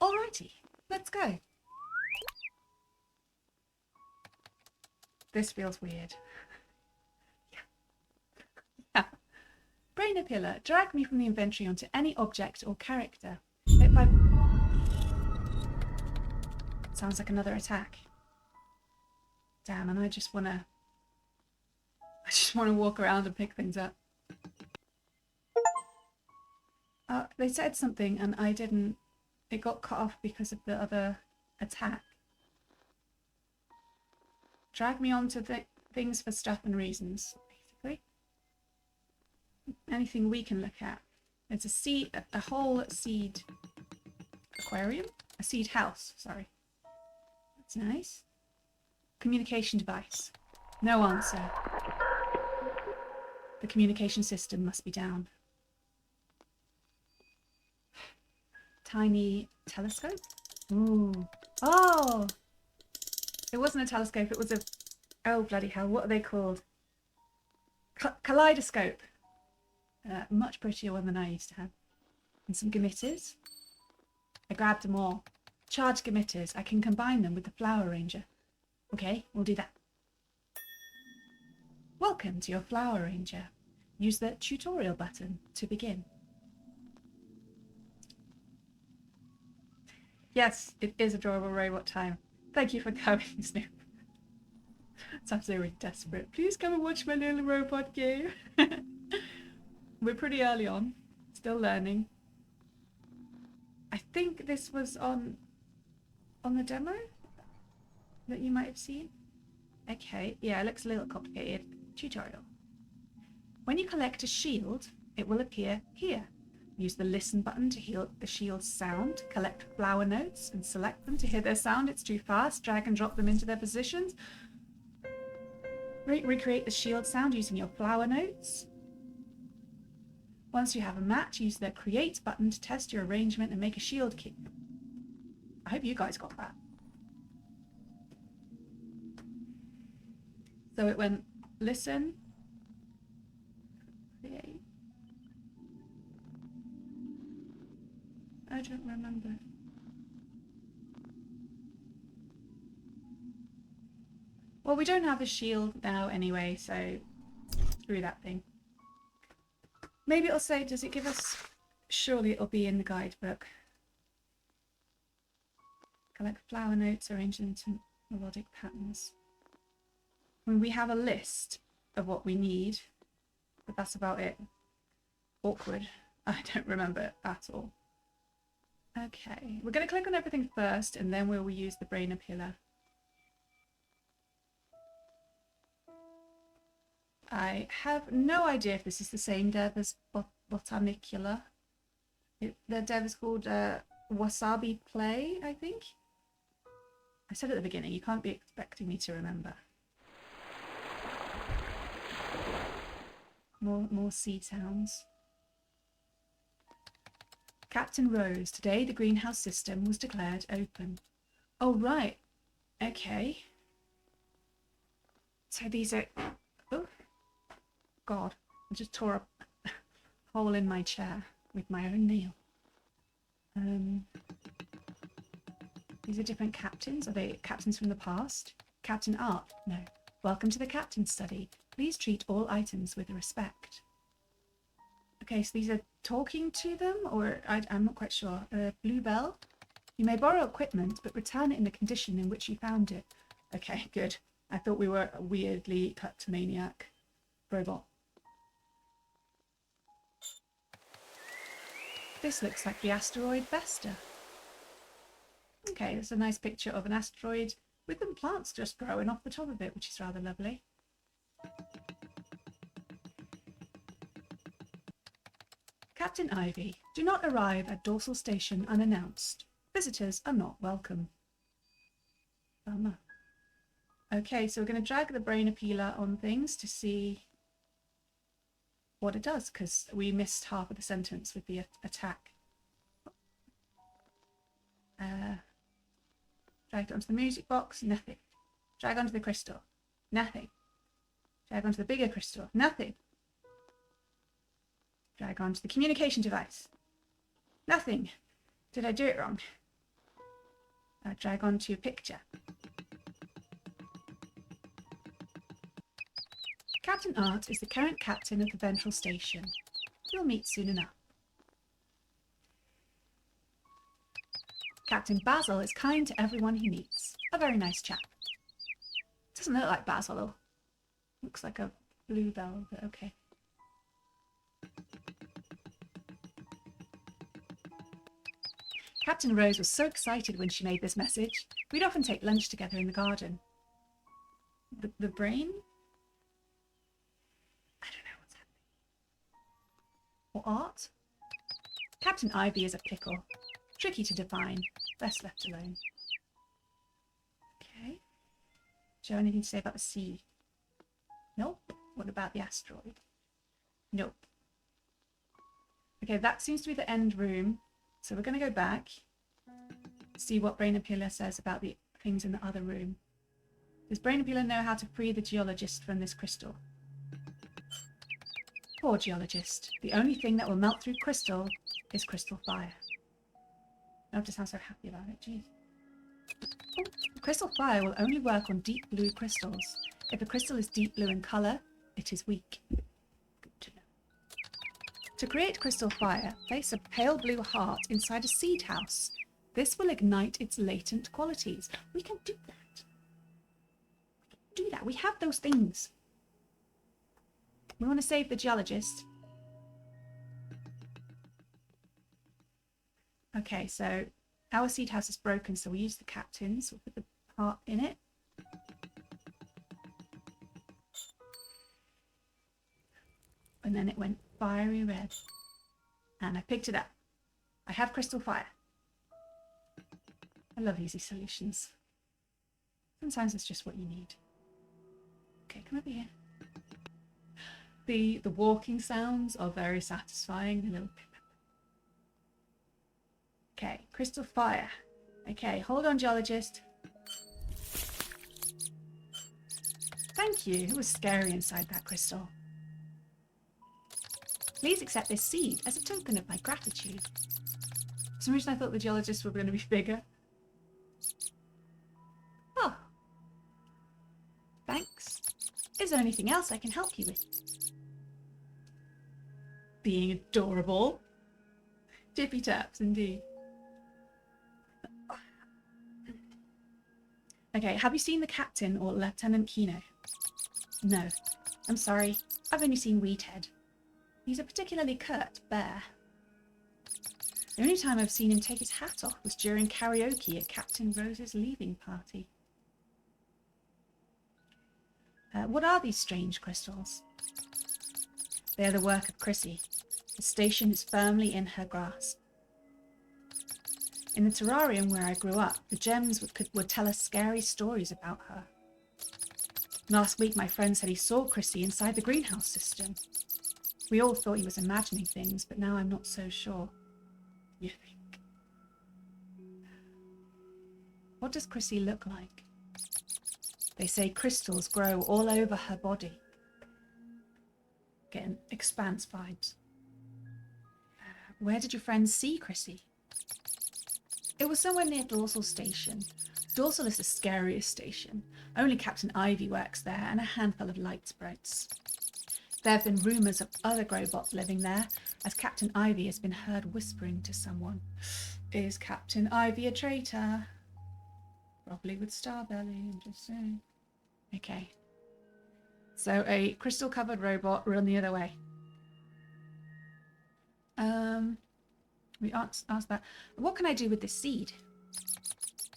Alrighty, let's go. This feels weird. Yeah. Brainapilla, drag me from the inventory onto any object or character. Sounds like another attack. Damn, and I just wanna walk around and pick things up. They said something and I didn't. It got cut off because of the other attack. Drag me onto things for stuff and reasons, basically. Anything we can look at. It's a whole seed aquarium? A seed house, sorry. That's nice. Communication device. No answer. The communication system must be down. Tiny telescope? Ooh. Oh! It wasn't a telescope, it was a... Oh, bloody hell, what are they called? Kaleidoscope. Much prettier one than I used to have. And some gamitters. I grabbed them all. Charged gamitters. I can combine them with the flower arranger. Okay, we'll do that. Welcome to your flower arranger. Use the tutorial button to begin. Yes, it is adorable robot time. Thank you for coming, Snoop. Sounds so really desperate. Please come and watch my little robot game. We're pretty early on. Still learning. I think this was on the demo that you might have seen. Okay, yeah, it looks a little complicated. Tutorial. When you collect a shield, it will appear here. Use the listen button to hear the shield's sound. Collect flower notes and select them to hear their sound. It's too fast. Drag and drop them into their positions. Recreate the shield sound using your flower notes. Once you have a match, use the create button to test your arrangement and make a shield key. I hope you guys got that. So it went listen, create. I don't remember. Well, we don't have a shield now anyway, so screw that thing. Maybe it'll say, does it give us... Surely it'll be in the guidebook. Collect flower notes, arrange them into melodic patterns. I mean, we have a list of what we need, but that's about it. Awkward. I don't remember at all. Okay, we're going to click on everything first, and then we'll use the brainer pillar. I have no idea if this is the same dev as Botanicula. The dev is called Wasabi Play, I think. I said at the beginning, you can't be expecting me to remember. More sea sounds. Captain Rose, today the greenhouse system was declared open. Oh, right. Okay. So these are... Oh, God. I just tore a hole in my chair with my own nail. These are different captains. Are they captains from the past? Captain Art? No. Welcome to the captain's study. Please treat all items with respect. Okay, so these are talking to them, or I'm not quite sure. Bluebell. You may borrow equipment, but return it in the condition in which you found it. Okay, good. I thought we were a weirdly kleptomaniac robot. This looks like the asteroid Vesta. Okay, there's a nice picture of an asteroid with some plants just growing off the top of it, which is rather lovely. Captain Ivy, do not arrive at Dorsal Station unannounced. Visitors are not welcome. Bummer. Okay, so we're going to drag the brain peeler on things to see what it does, because we missed half of the sentence with the attack. Drag it onto the music box, nothing. Drag onto the crystal, nothing. Drag onto the bigger crystal, nothing. Drag onto the communication device, nothing. Did I do it wrong? Drag onto a picture. Captain Art is the current captain of the Ventral Station. You'll meet soon enough. Captain Basil is kind to everyone he meets. A very nice chap. Doesn't look like Basil though. Looks like a bluebell, but okay. Captain Rose was so excited when she made this message. We'd often take lunch together in the garden. The brain? I don't know what's happening. Or art? Captain Ivy is a pickle. Tricky to define. Best left alone. Okay. Do you have anything to say about the sea? Nope. What about the asteroid? Nope. Okay, that seems to be the end room. So we're going to go back. See what Brainapilla says about the things in the other room. Does Brainapilla know how to free the geologist from this crystal? Poor geologist. The only thing that will melt through crystal is crystal fire. I don't have to sound so happy about it, jeez. Oh, crystal fire will only work on deep blue crystals. If a crystal is deep blue in colour, it is weak. Good to know. To create crystal fire, place a pale blue heart inside a seed house. This will ignite its latent qualities. We can do that. We have those things. We want to save the geologist. Okay, so our seed house is broken, so we use the captain's. We'll put the heart in it. And then it went fiery red. And I picked it up. I have crystal fire. I love easy solutions. Sometimes it's just what you need. Okay, come over here. The walking sounds are very satisfying. The little pip. Okay, crystal fire. Okay, hold on, geologist. Thank you. It was scary inside that crystal. Please accept this seed as a token of my gratitude. For some reason I thought the geologists were going to be bigger. Oh. Thanks. Is there anything else I can help you with? Being adorable. Tippy taps, indeed. Okay, have you seen the captain or Lieutenant Kino? No. I'm sorry. I've only seen Weedhead. He's a particularly curt bear. The only time I've seen him take his hat off was during karaoke at Captain Rose's leaving party. What are these strange crystals? They are the work of Chrissy. The station is firmly in her grasp. In the terrarium where I grew up, the gems would tell us scary stories about her. Last week my friend said he saw Chrissy inside the greenhouse system. We all thought he was imagining things, but now I'm not so sure. You think? What does Chrissy look like? They say crystals grow all over her body. Getting expanse vibes. Where did your friends see Chrissy? It was somewhere near Dorsal Station. Dorsal is the scariest station. Only Captain Ivy works there and a handful of light sprites. There have been rumours of other Growbots living there, as Captain Ivy has been heard whispering to someone. Is Captain Ivy a traitor? Probably with Starbelly, I'm just saying. Okay. So a crystal-covered robot run the other way. We asked that. What can I do with this seed?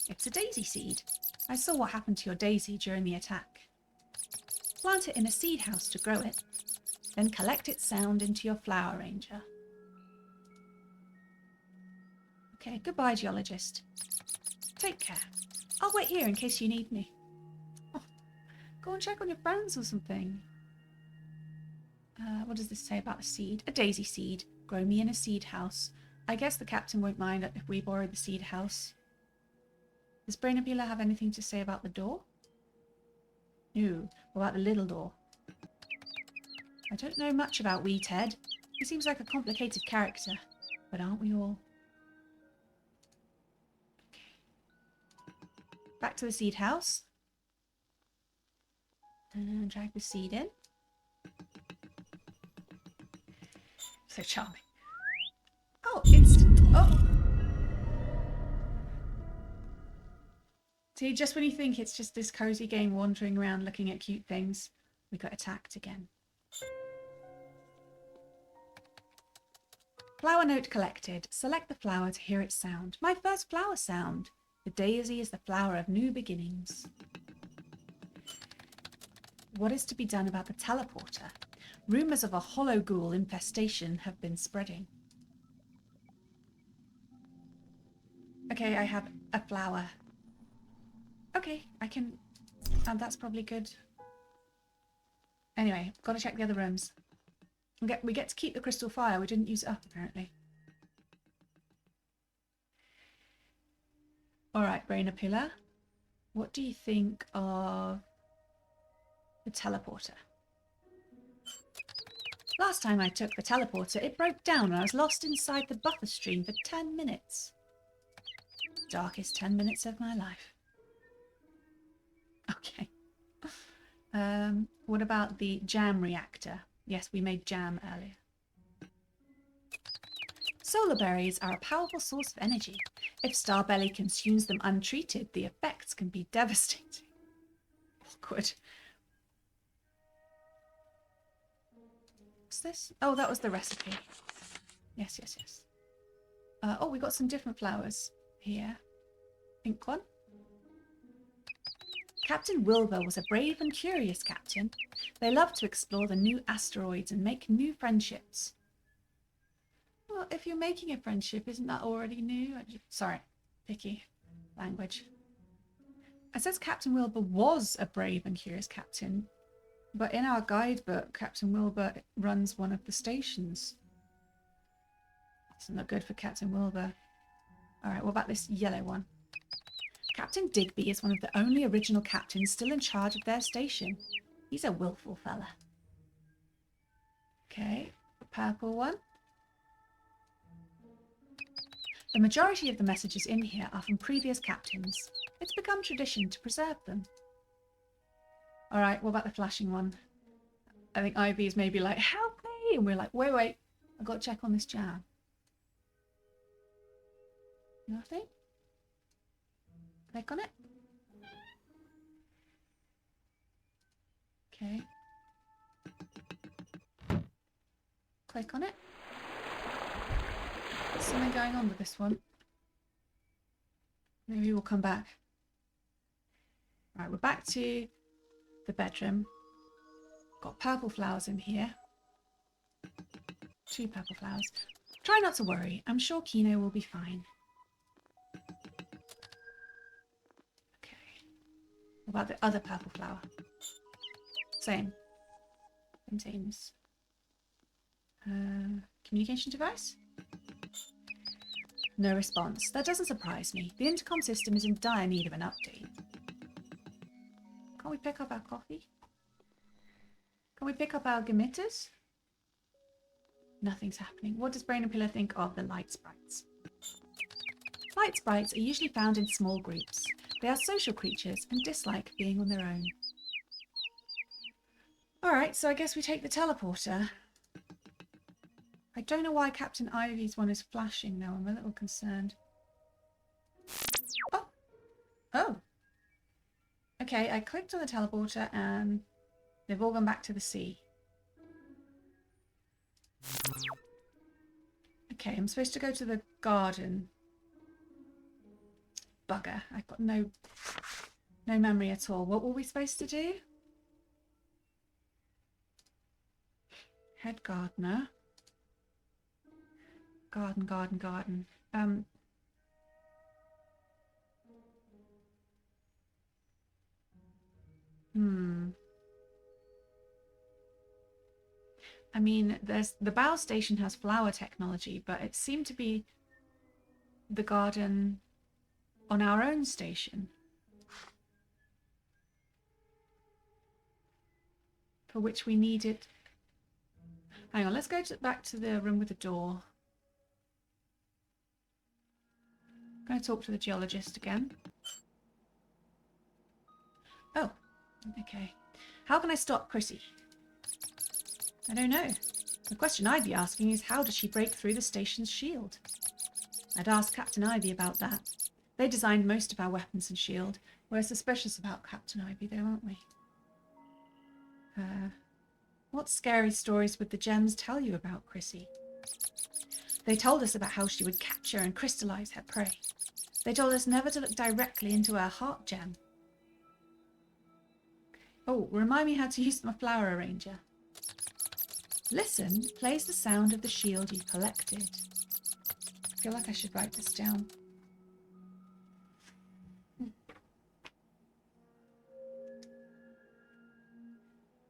It's a daisy seed. I saw what happened to your daisy during the attack. Plant it in a seed house to grow it. Then collect its sound into your flower arranger. Okay, goodbye, geologist. Take care. I'll wait here in case you need me. Oh, go and check on your friends or something. What does this say about the seed? A daisy seed. Grow me in a seed house. I guess the captain won't mind if we borrow the seed house. Does Brainapilla have anything to say about the door? No. What about the little door? I don't know much about Weedhead. He seems like a complicated character, but aren't we all? Okay. Back to the seed house. And drag the seed in. So charming. Oh, instant. Oh. See, just when you think it's just this cozy game wandering around looking at cute things, we got attacked again. Flower note collected. Select the flower to hear its sound. My first flower sound. The daisy is the flower of new beginnings. What is to be done about the teleporter? Rumours of a hollow ghoul infestation have been spreading. Okay, I have a flower. Okay, I can... that's probably good. Anyway, gotta check the other rooms. We get to keep the crystal fire. We didn't use it up, apparently. Alright, Brainer Pillar. What do you think of the teleporter? Last time I took the teleporter, it broke down and I was lost inside the buffer stream for 10 minutes. Darkest 10 minutes of my life. Okay. What about the jam reactor? Yes, we made jam earlier. Solar berries are a powerful source of energy. If Starbelly consumes them untreated, the effects can be devastating. Awkward. What's this? Oh, that was the recipe. Yes, yes, yes. Oh, we got some different flowers here. Pink one. Captain Wilbur was a brave and curious captain. They loved to explore the new asteroids and make new friendships. Well, if you're making a friendship, isn't that already new? Sorry, picky language. It says Captain Wilbur was a brave and curious captain, but in our guidebook, Captain Wilbur runs one of the stations. Doesn't look good for Captain Wilbur. All right, what about this yellow one? Captain Digby is one of the only original captains still in charge of their station. He's a willful fella. Okay, the purple one. The majority of the messages in here are from previous captains. It's become tradition to preserve them. Alright, what about the flashing one? I think Ivy is maybe like, help me! And we're like, wait, I've got to check on this jam. Nothing? Click on it. Okay. Click on it. There's something going on with this one. Maybe we'll come back. Right, we're back to the bedroom. Got purple flowers in here. 2 purple flowers. Try not to worry. I'm sure Kino will be fine. What about the other purple flower? Same. Contains communication device? No response. That doesn't surprise me. The intercom system is in dire need of an update. Can't we pick up our coffee? Can we pick up our gamitters? Nothing's happening. What does Brain and Pillar think of the light sprites? Light sprites are usually found in small groups. They are social creatures and dislike being on their own. Alright, so I guess we take the teleporter. I don't know why Captain Ivy's one is flashing though. I'm a little concerned. Oh! Oh! Okay, I clicked on the teleporter and they've all gone back to the sea. Okay, I'm supposed to go to the garden. Bugger, I've got no memory at all. What were we supposed to do? Head gardener. Garden. I mean, the bow station has flower technology, but it seemed to be the garden on our own station. For which we needed... Hang on, let's go back to the room with the door. I'm going to talk to the geologist again. Oh, okay. How can I stop Chrissy? I don't know. The question I'd be asking is how does she break through the station's shield? I'd ask Captain Ivy about that. They designed most of our weapons and shield. We're suspicious about Captain Ivy though, aren't we? What scary stories would the gems tell you about Chrissy? They told us about how she would capture and crystallize her prey. They told us never to look directly into her heart gem. Oh, remind me how to use my flower arranger. Listen plays the sound of the shield you've collected. I feel like I should write this down.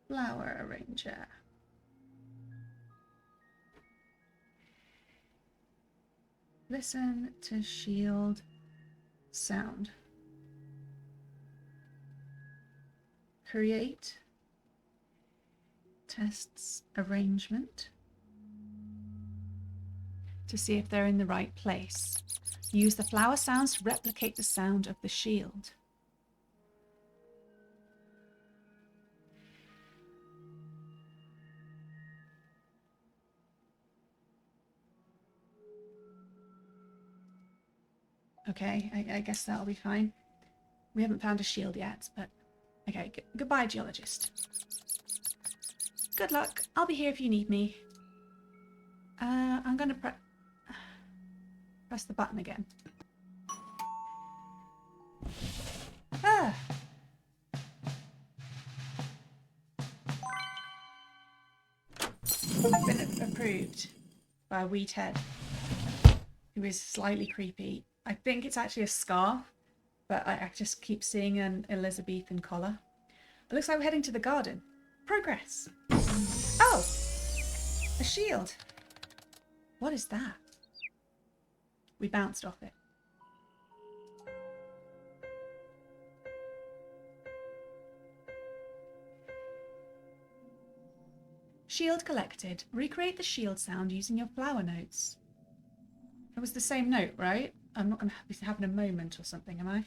Flower arranger. Listen to shield sound. Create. Tests arrangement. To see if they're in the right place. Use the flower sounds to replicate the sound of the shield. Okay, I guess that'll be fine. We haven't found a shield yet, but... Okay, goodbye, geologist. Good luck. I'll be here if you need me. I'm going to press the button again. Ah! Been approved by a wee Ted, who is slightly creepy. I think it's actually a scarf, but I just keep seeing an Elizabethan collar. It looks like we're heading to the garden. Progress. Oh! A shield. What is that? We bounced off it. Shield collected. Recreate the shield sound using your flower notes. It was the same note, right? I'm not going to be having a moment or something, am I?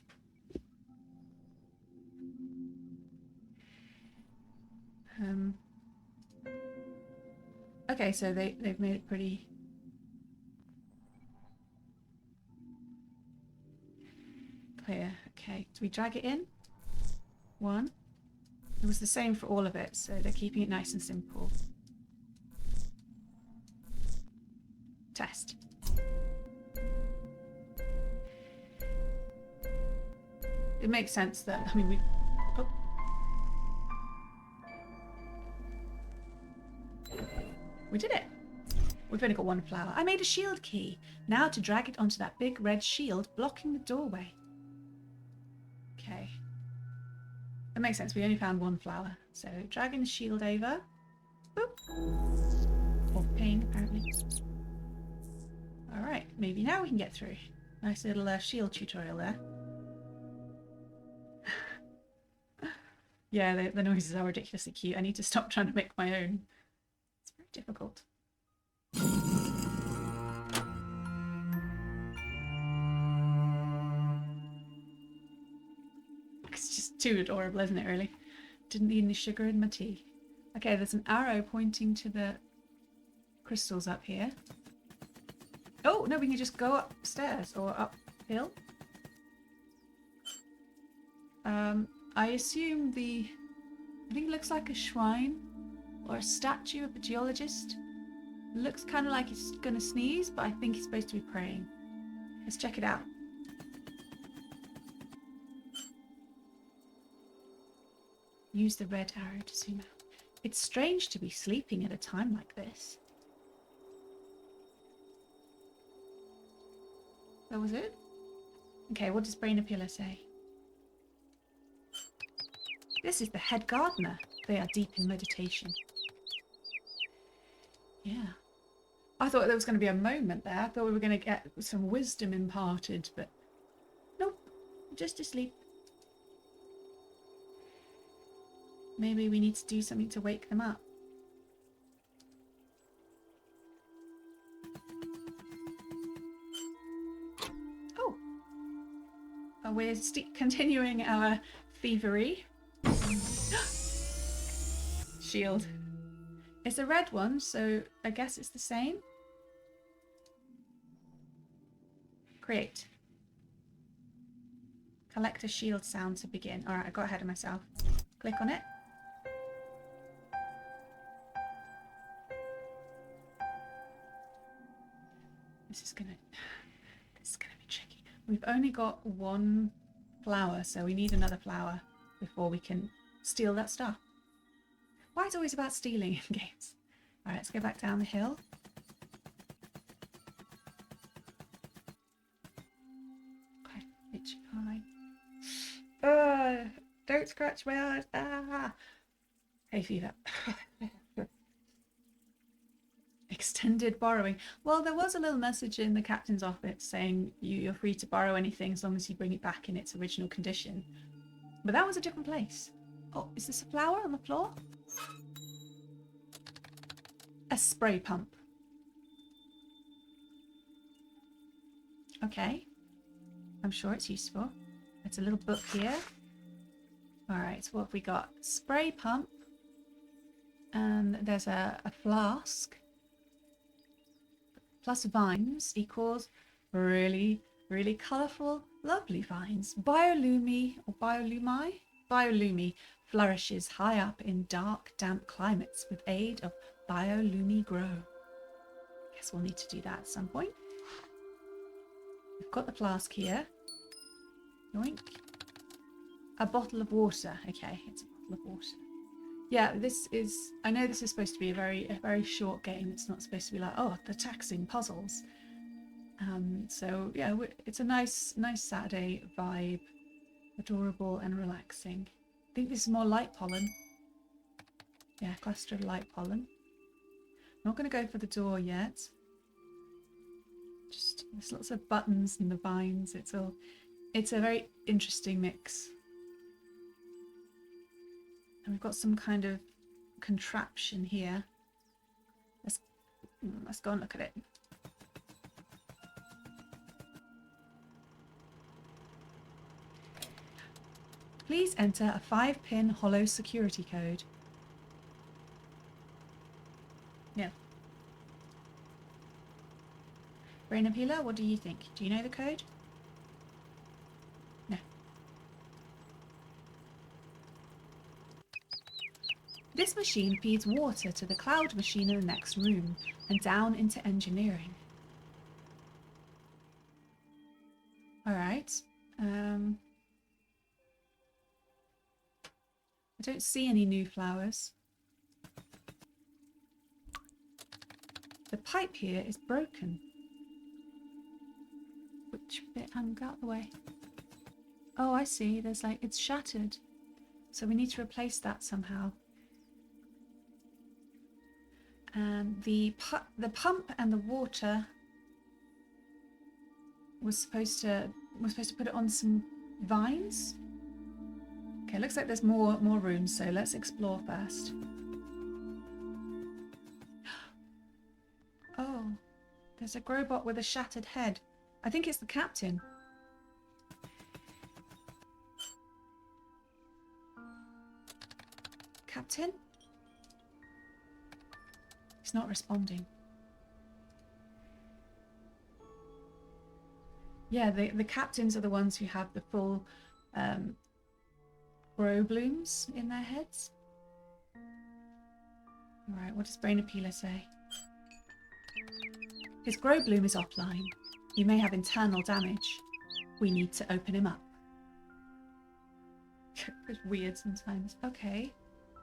Okay, so they've made it pretty... clear. Okay, do we drag it in? One. It was the same for all of it, so they're keeping it nice and simple. Test. It makes sense that, I mean, we... Oh. We did it. We've only got one flower. I made a shield key. Now to drag it onto that big red shield blocking the doorway. Okay. That makes sense. We only found one flower. So dragging the shield over. Boop. Or pain, apparently. Alright, maybe now we can get through. Nice little shield tutorial there. Yeah, the noises are ridiculously cute. I need to stop trying to make my own. It's very difficult. It's just too adorable, isn't it, really? Didn't need any sugar in my tea. Okay, there's an arrow pointing to the crystals up here. Oh, no, we can just go upstairs or uphill. I assume I think it looks like a shrine or a statue of a geologist. It looks kind of like he's going to sneeze, but I think he's supposed to be praying. Let's check it out. Use the red arrow to zoom out. It's strange to be sleeping at a time like this. That was it? Okay, what does Brainapula say? This is the head gardener. They are deep in meditation. Yeah. I thought there was going to be a moment there. I thought we were going to get some wisdom imparted, but nope. Just asleep. Maybe we need to do something to wake them up. Oh. We're continuing our thievery. Shield. It's a red one, so I guess it's the same. Create. Collect a shield sound to begin. Alright, I got ahead of myself. Click on it. This is gonna be tricky. We've only got one flower, so we need another flower before we can steal that stuff. Why is it always about stealing in games? Alright, let's go back down the hill. Okay, it's fine. Don't scratch my eyes. Ah! Hay fever. Okay, Extended borrowing. Well, there was a little message in the captain's office saying you're free to borrow anything as long as you bring it back in its original condition. But that was a different place. Oh, is this a flower on the floor? A spray pump. Okay. I'm sure it's useful. It's a little book here. Alright, so what have we got? Spray pump. And there's a flask. Plus vines equals really, really colourful, lovely vines. Biolumi or biolumi? Biolumi flourishes high up in dark, damp climates with aid of biolumi grow. Guess we'll need to do that at some point. We've got the flask here. Yoink. A bottle of water. Okay, it's a bottle of water. Yeah, this is. I know this is supposed to be a very short game. It's not supposed to be like, oh, the taxing puzzles. So yeah, it's a nice Saturday vibe, adorable and relaxing. I think this is more light pollen. Yeah, cluster of light pollen. Not going to go for the door yet. Just there's lots of buttons and the vines. It's a very interesting mix. And we've got some kind of contraption here. Let's go and look at it. Please enter a 5-pin hollow security code. Yeah. Brainapila, what do you think? Do you know the code? No. This machine feeds water to the cloud machine in the next room and down into engineering. Alright. I don't see any new flowers. The pipe here is broken. Which bit? Hang out the way. Oh, I see. There's like, it's shattered. So we need to replace that somehow. And the pump and the water was supposed to put it on some vines. Okay, looks like there's more rooms, so let's explore first. Oh, there's a Growbot with a shattered head. I think it's the captain. Captain? He's not responding. Yeah, the captains are the ones who have the full grow blooms in their heads. Alright, what does Brainapila say? His grow bloom is offline. He may have internal damage. We need to open him up. It's weird sometimes. Okay.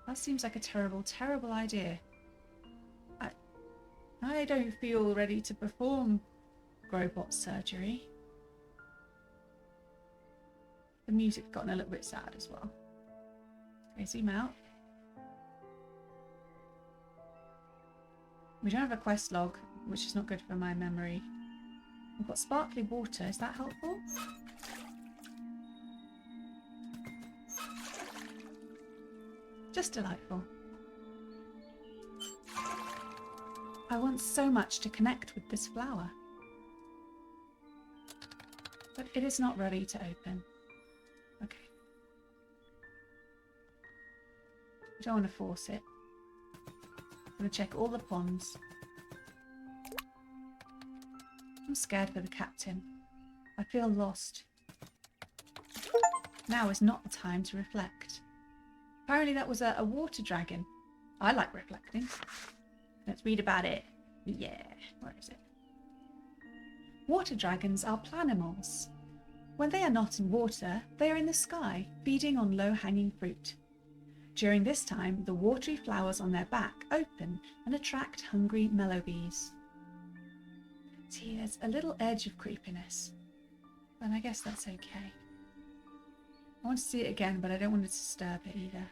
That seems like a terrible, terrible idea. I don't feel ready to perform Growbot surgery. The music's gotten a little bit sad as well. Okay, zoom out. We don't have a quest log, which is not good for my memory. We've got sparkly water. Is that helpful? Just delightful. I want so much to connect with this flower. But it is not ready to open. Okay. I don't want to force it. I'm going to check all the ponds. I'm scared for the captain. I feel lost. Now is not the time to reflect. Apparently that was a water dragon. I like reflecting. Let's read about it. Yeah, where is it? Water dragons are planimals. When they are not in water, they are in the sky, feeding on low-hanging fruit. During this time, the watery flowers on their back open and attract hungry mellowbees. See, there's a little edge of creepiness, but I guess that's okay. I want to see it again, but I don't want to disturb it either.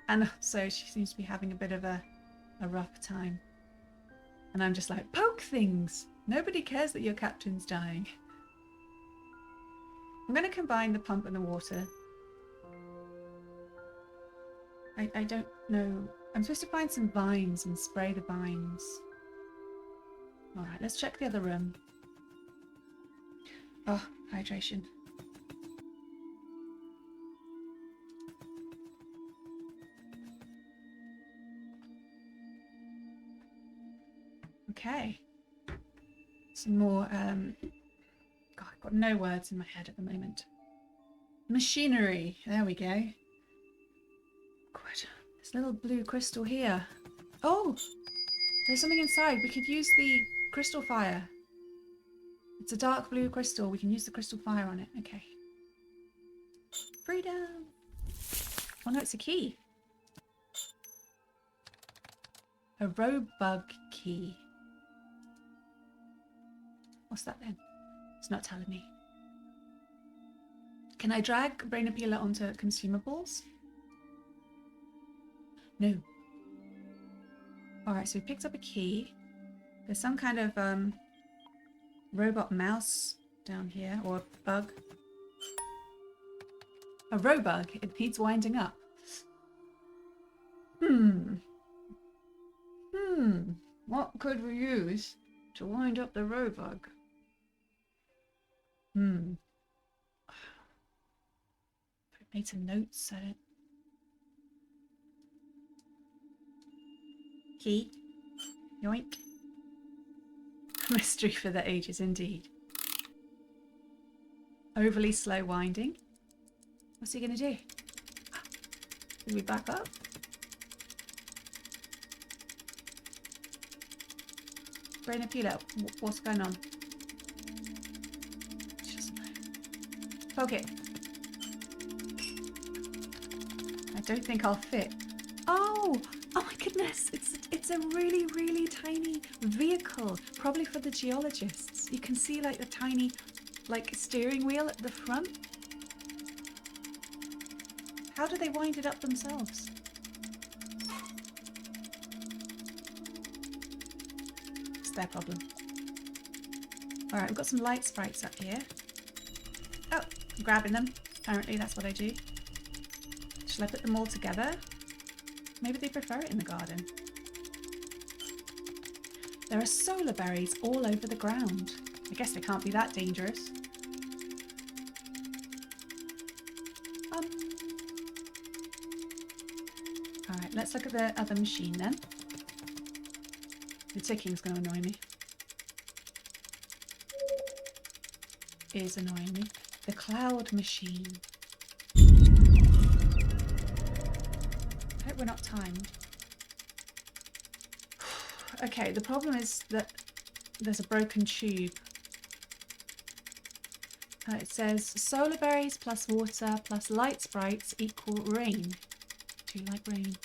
And so she seems to be having a bit of a rough time. And I'm just like, poke things! Nobody cares that your captain's dying. I'm going to combine the pump and the water. I don't know. I'm supposed to find some vines and spray the vines. Alright, let's check the other room. Oh, hydration. Okay. Some more, God, I've got no words in my head at the moment. Machinery. There we go. Good. This little blue crystal here. Oh! There's something inside. We could use the crystal fire. It's a dark blue crystal. We can use the crystal fire on it. Okay. Freedom! Oh no, it's a key. A Robug key. What's that then? It's not telling me. Can I drag Brain Appealer onto consumables? No. Alright, so we picked up a key. There's some kind of robot mouse down here, or a bug. A robug. It needs winding up. What could we use to wind up the robug? I made some notes. I don't... Key. Yoink. Mystery for the ages indeed. Overly slow winding. What's he gonna do? Did we back up? Brain Appealer, what's going on? She doesn't know. Poke it. I don't think I'll fit. Oh! Oh my goodness! It's a really, really tiny vehicle. Probably for the geologists. You can see like the tiny steering wheel at the front. How do they wind it up themselves? It's their problem. Alright, we've got some light sprites up here. Oh, I'm grabbing them. Apparently that's what I do. Shall I put them all together? Maybe they prefer it in the garden. There are solar berries all over the ground. I guess they can't be that dangerous. Alright, let's look at the other machine then. The ticking's going to annoy me. Is annoying me. The cloud machine. I hope we're not timed. Okay, the problem is that there's a broken tube. It says solar berries plus water plus light sprites equal rain. Do you like rain?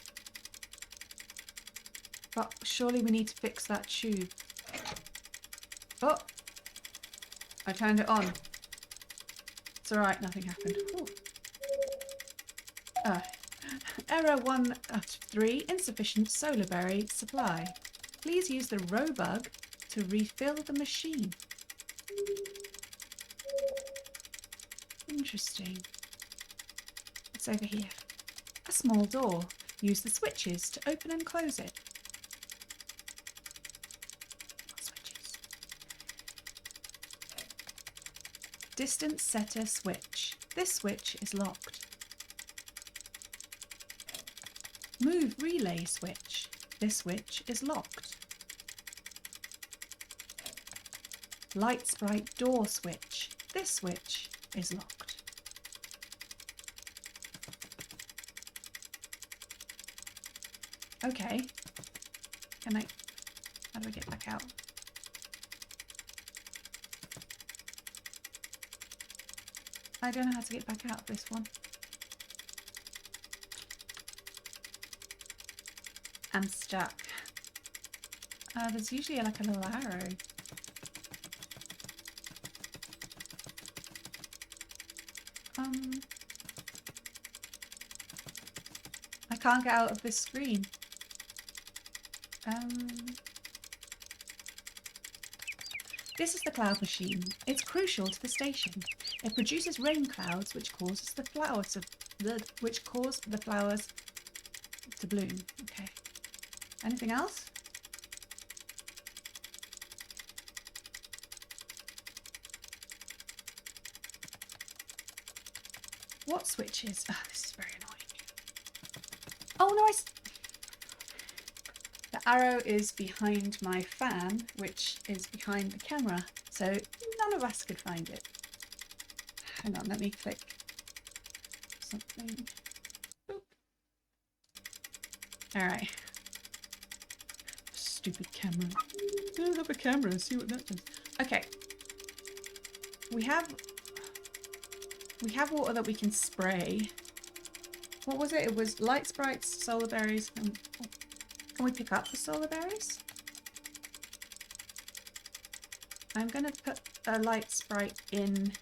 But surely we need to fix that tube. Oh! I turned it on. It's alright, nothing happened. Error 1 of 3, insufficient solar berry supply. Please use the Robug to refill the machine. Interesting. What's over here? A small door. Use the switches to open and close it. Switches. Distance setter switch. This switch is locked. Move relay switch. This switch is locked. Light sprite door switch. This switch is locked. Okay. How do I get back out? I don't know how to get back out of this one. I'm stuck. There's usually like a little arrow. I can't get out of this screen. This is the cloud machine. It's crucial to the station. It produces rain clouds, which cause the flowers to bloom. Okay. Anything else? What switches? Oh, this is very annoying. Oh no, the arrow is behind my fan, which is behind the camera, so none of us could find it. Hang on, let me click something. Boop. Alright. Stupid camera. Turn up a camera and see what that does. Okay. We have water that we can spray. What was it? It was light sprites, solar berries, and can we pick up the solar berries? I'm gonna put a light sprite in.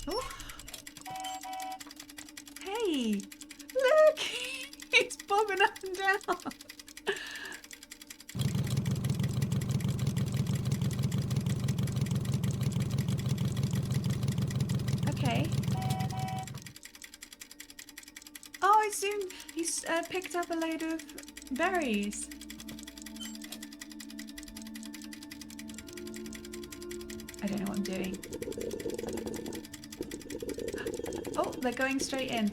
Oh. Hey! Look! It's bobbing up and down! Okay. Oh, I assume he's picked up a load of berries. I don't know what I'm doing. Oh, they're going straight in.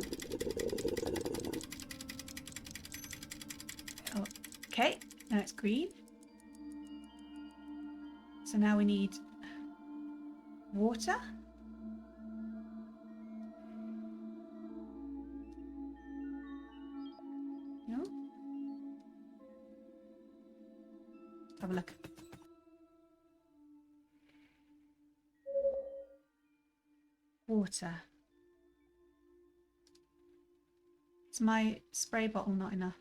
Oh, okay. Now it's green. So now we need water. No? Have a look. Water. Is my spray bottle not enough?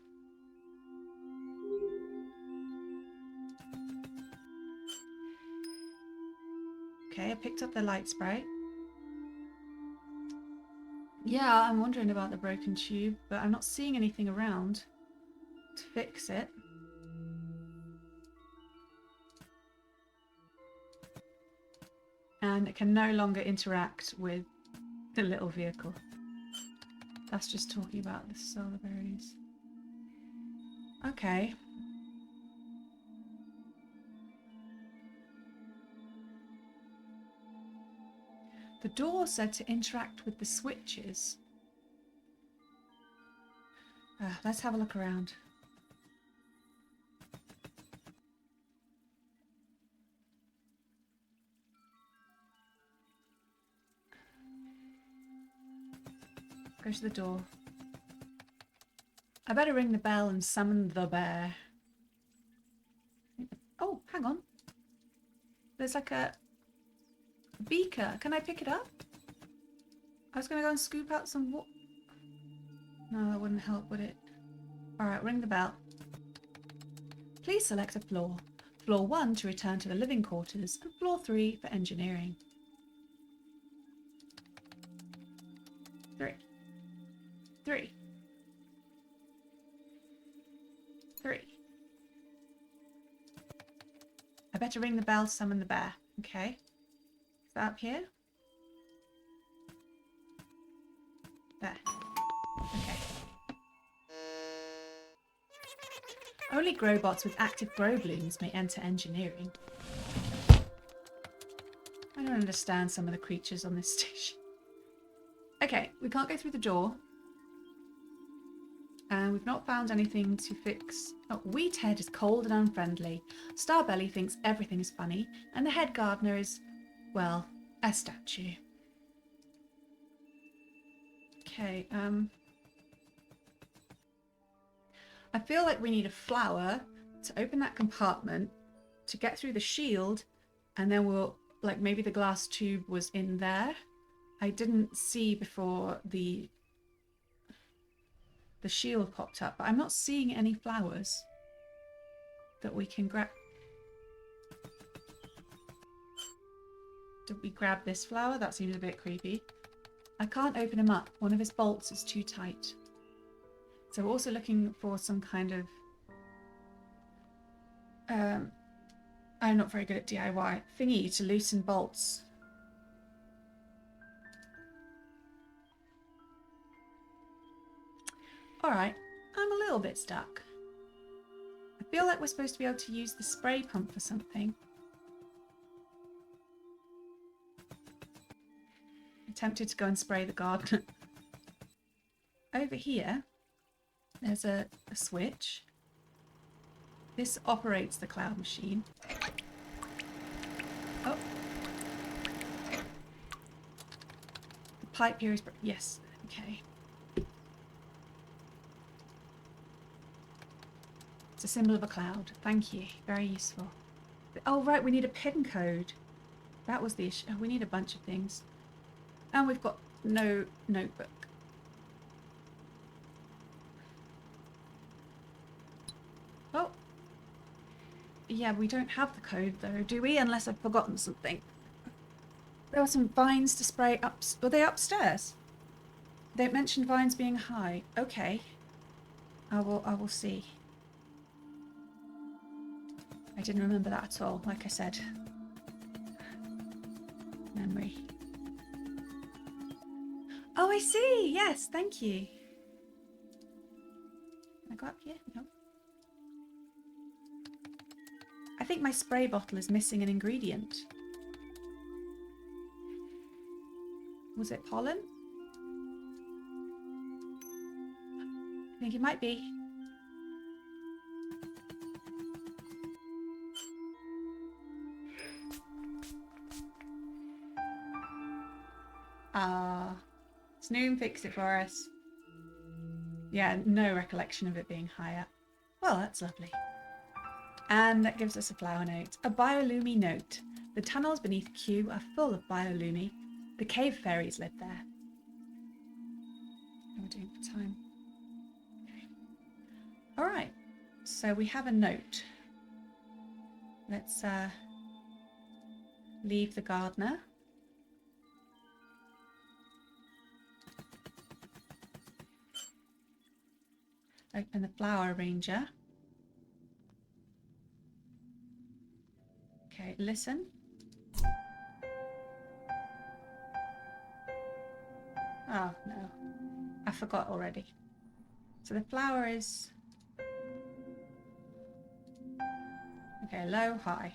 Okay, I picked up the light sprite. Yeah, I'm wondering about the broken tube, but I'm not seeing anything around to fix it. And it can no longer interact with the little vehicle. That's just talking about the solar berries. Okay. The door said to interact with the switches. Let's have a look around. Go to the door. I better ring the bell and summon the bear. Oh, hang on. There's like a beaker. Can I pick it up? I was going to go and scoop out some water. No, that wouldn't help, would it? Alright, ring the bell. Please select a floor. Floor 1 to return to the living quarters, and floor 3 for engineering. 3. 3. 3. I better ring the bell, summon the bear. Okay. Is that up here? There. Okay. Only Growbots with active grow blooms may enter engineering. I don't understand some of the creatures on this station. Okay, we can't go through the door. And we've not found anything to fix. Oh, Wheathead is cold and unfriendly. Starbelly thinks everything is funny. And the head gardener is, well, a statue. Okay, I feel like we need a flower to open that compartment, to get through the shield, and then we'll, like, maybe the glass tube was in there. I didn't see before the shield popped up, but I'm not seeing any flowers that we can grab. Did we grab this flower? That seems a bit creepy. I can't open him up. One of his bolts is too tight. So we're also looking for some kind of I'm not very good at DIY. Thingy to loosen bolts. Alright, I'm a little bit stuck. I feel like we're supposed to be able to use the spray pump for something. I'm tempted to go and spray the garden. Over here, there's a switch. This operates the cloud machine. Oh. The pipe here is... Yes, okay. It's a symbol of a cloud. Thank you. Very useful. Oh, right, we need a pin code. That was the issue. Oh, we need a bunch of things. And we've got no notebook. Oh. Yeah, we don't have the code though, do we? Unless I've forgotten something. There were some vines to spray up. Were they upstairs? They mentioned vines being high. Okay. I will see. I didn't remember that at all, like I said. Memory. Oh, I see! Yes, thank you. Can I go up here? No. I think my spray bottle is missing an ingredient. Was it pollen? I think it might be. Snoom fixed it for us. Yeah, no recollection of it being higher. Well, that's lovely. And that gives us a flower note. A biolumi note. The tunnels beneath Q are full of biolumi. The cave fairies live there. How are we doing for time? Okay. Alright, so we have a note. Let's leave the gardener. Open the flower arranger. Okay, listen. Oh, no. I forgot already. So the flower is... Okay, low, high.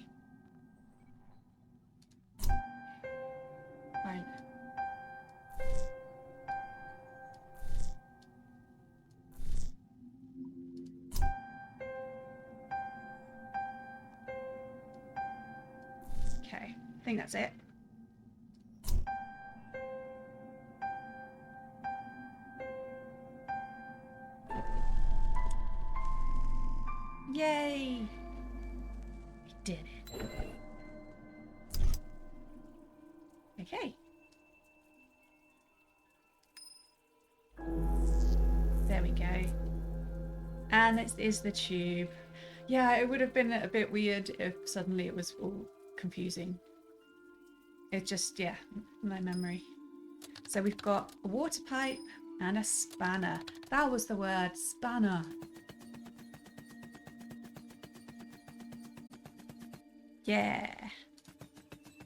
Fine. Okay, I think that's it. Yay! We did it. Okay. There we go. And this is the tube. Yeah, it would have been a bit weird if suddenly it was all confusing. It just, yeah, my memory. So we've got a water pipe and a spanner. That was the word, spanner. Yeah.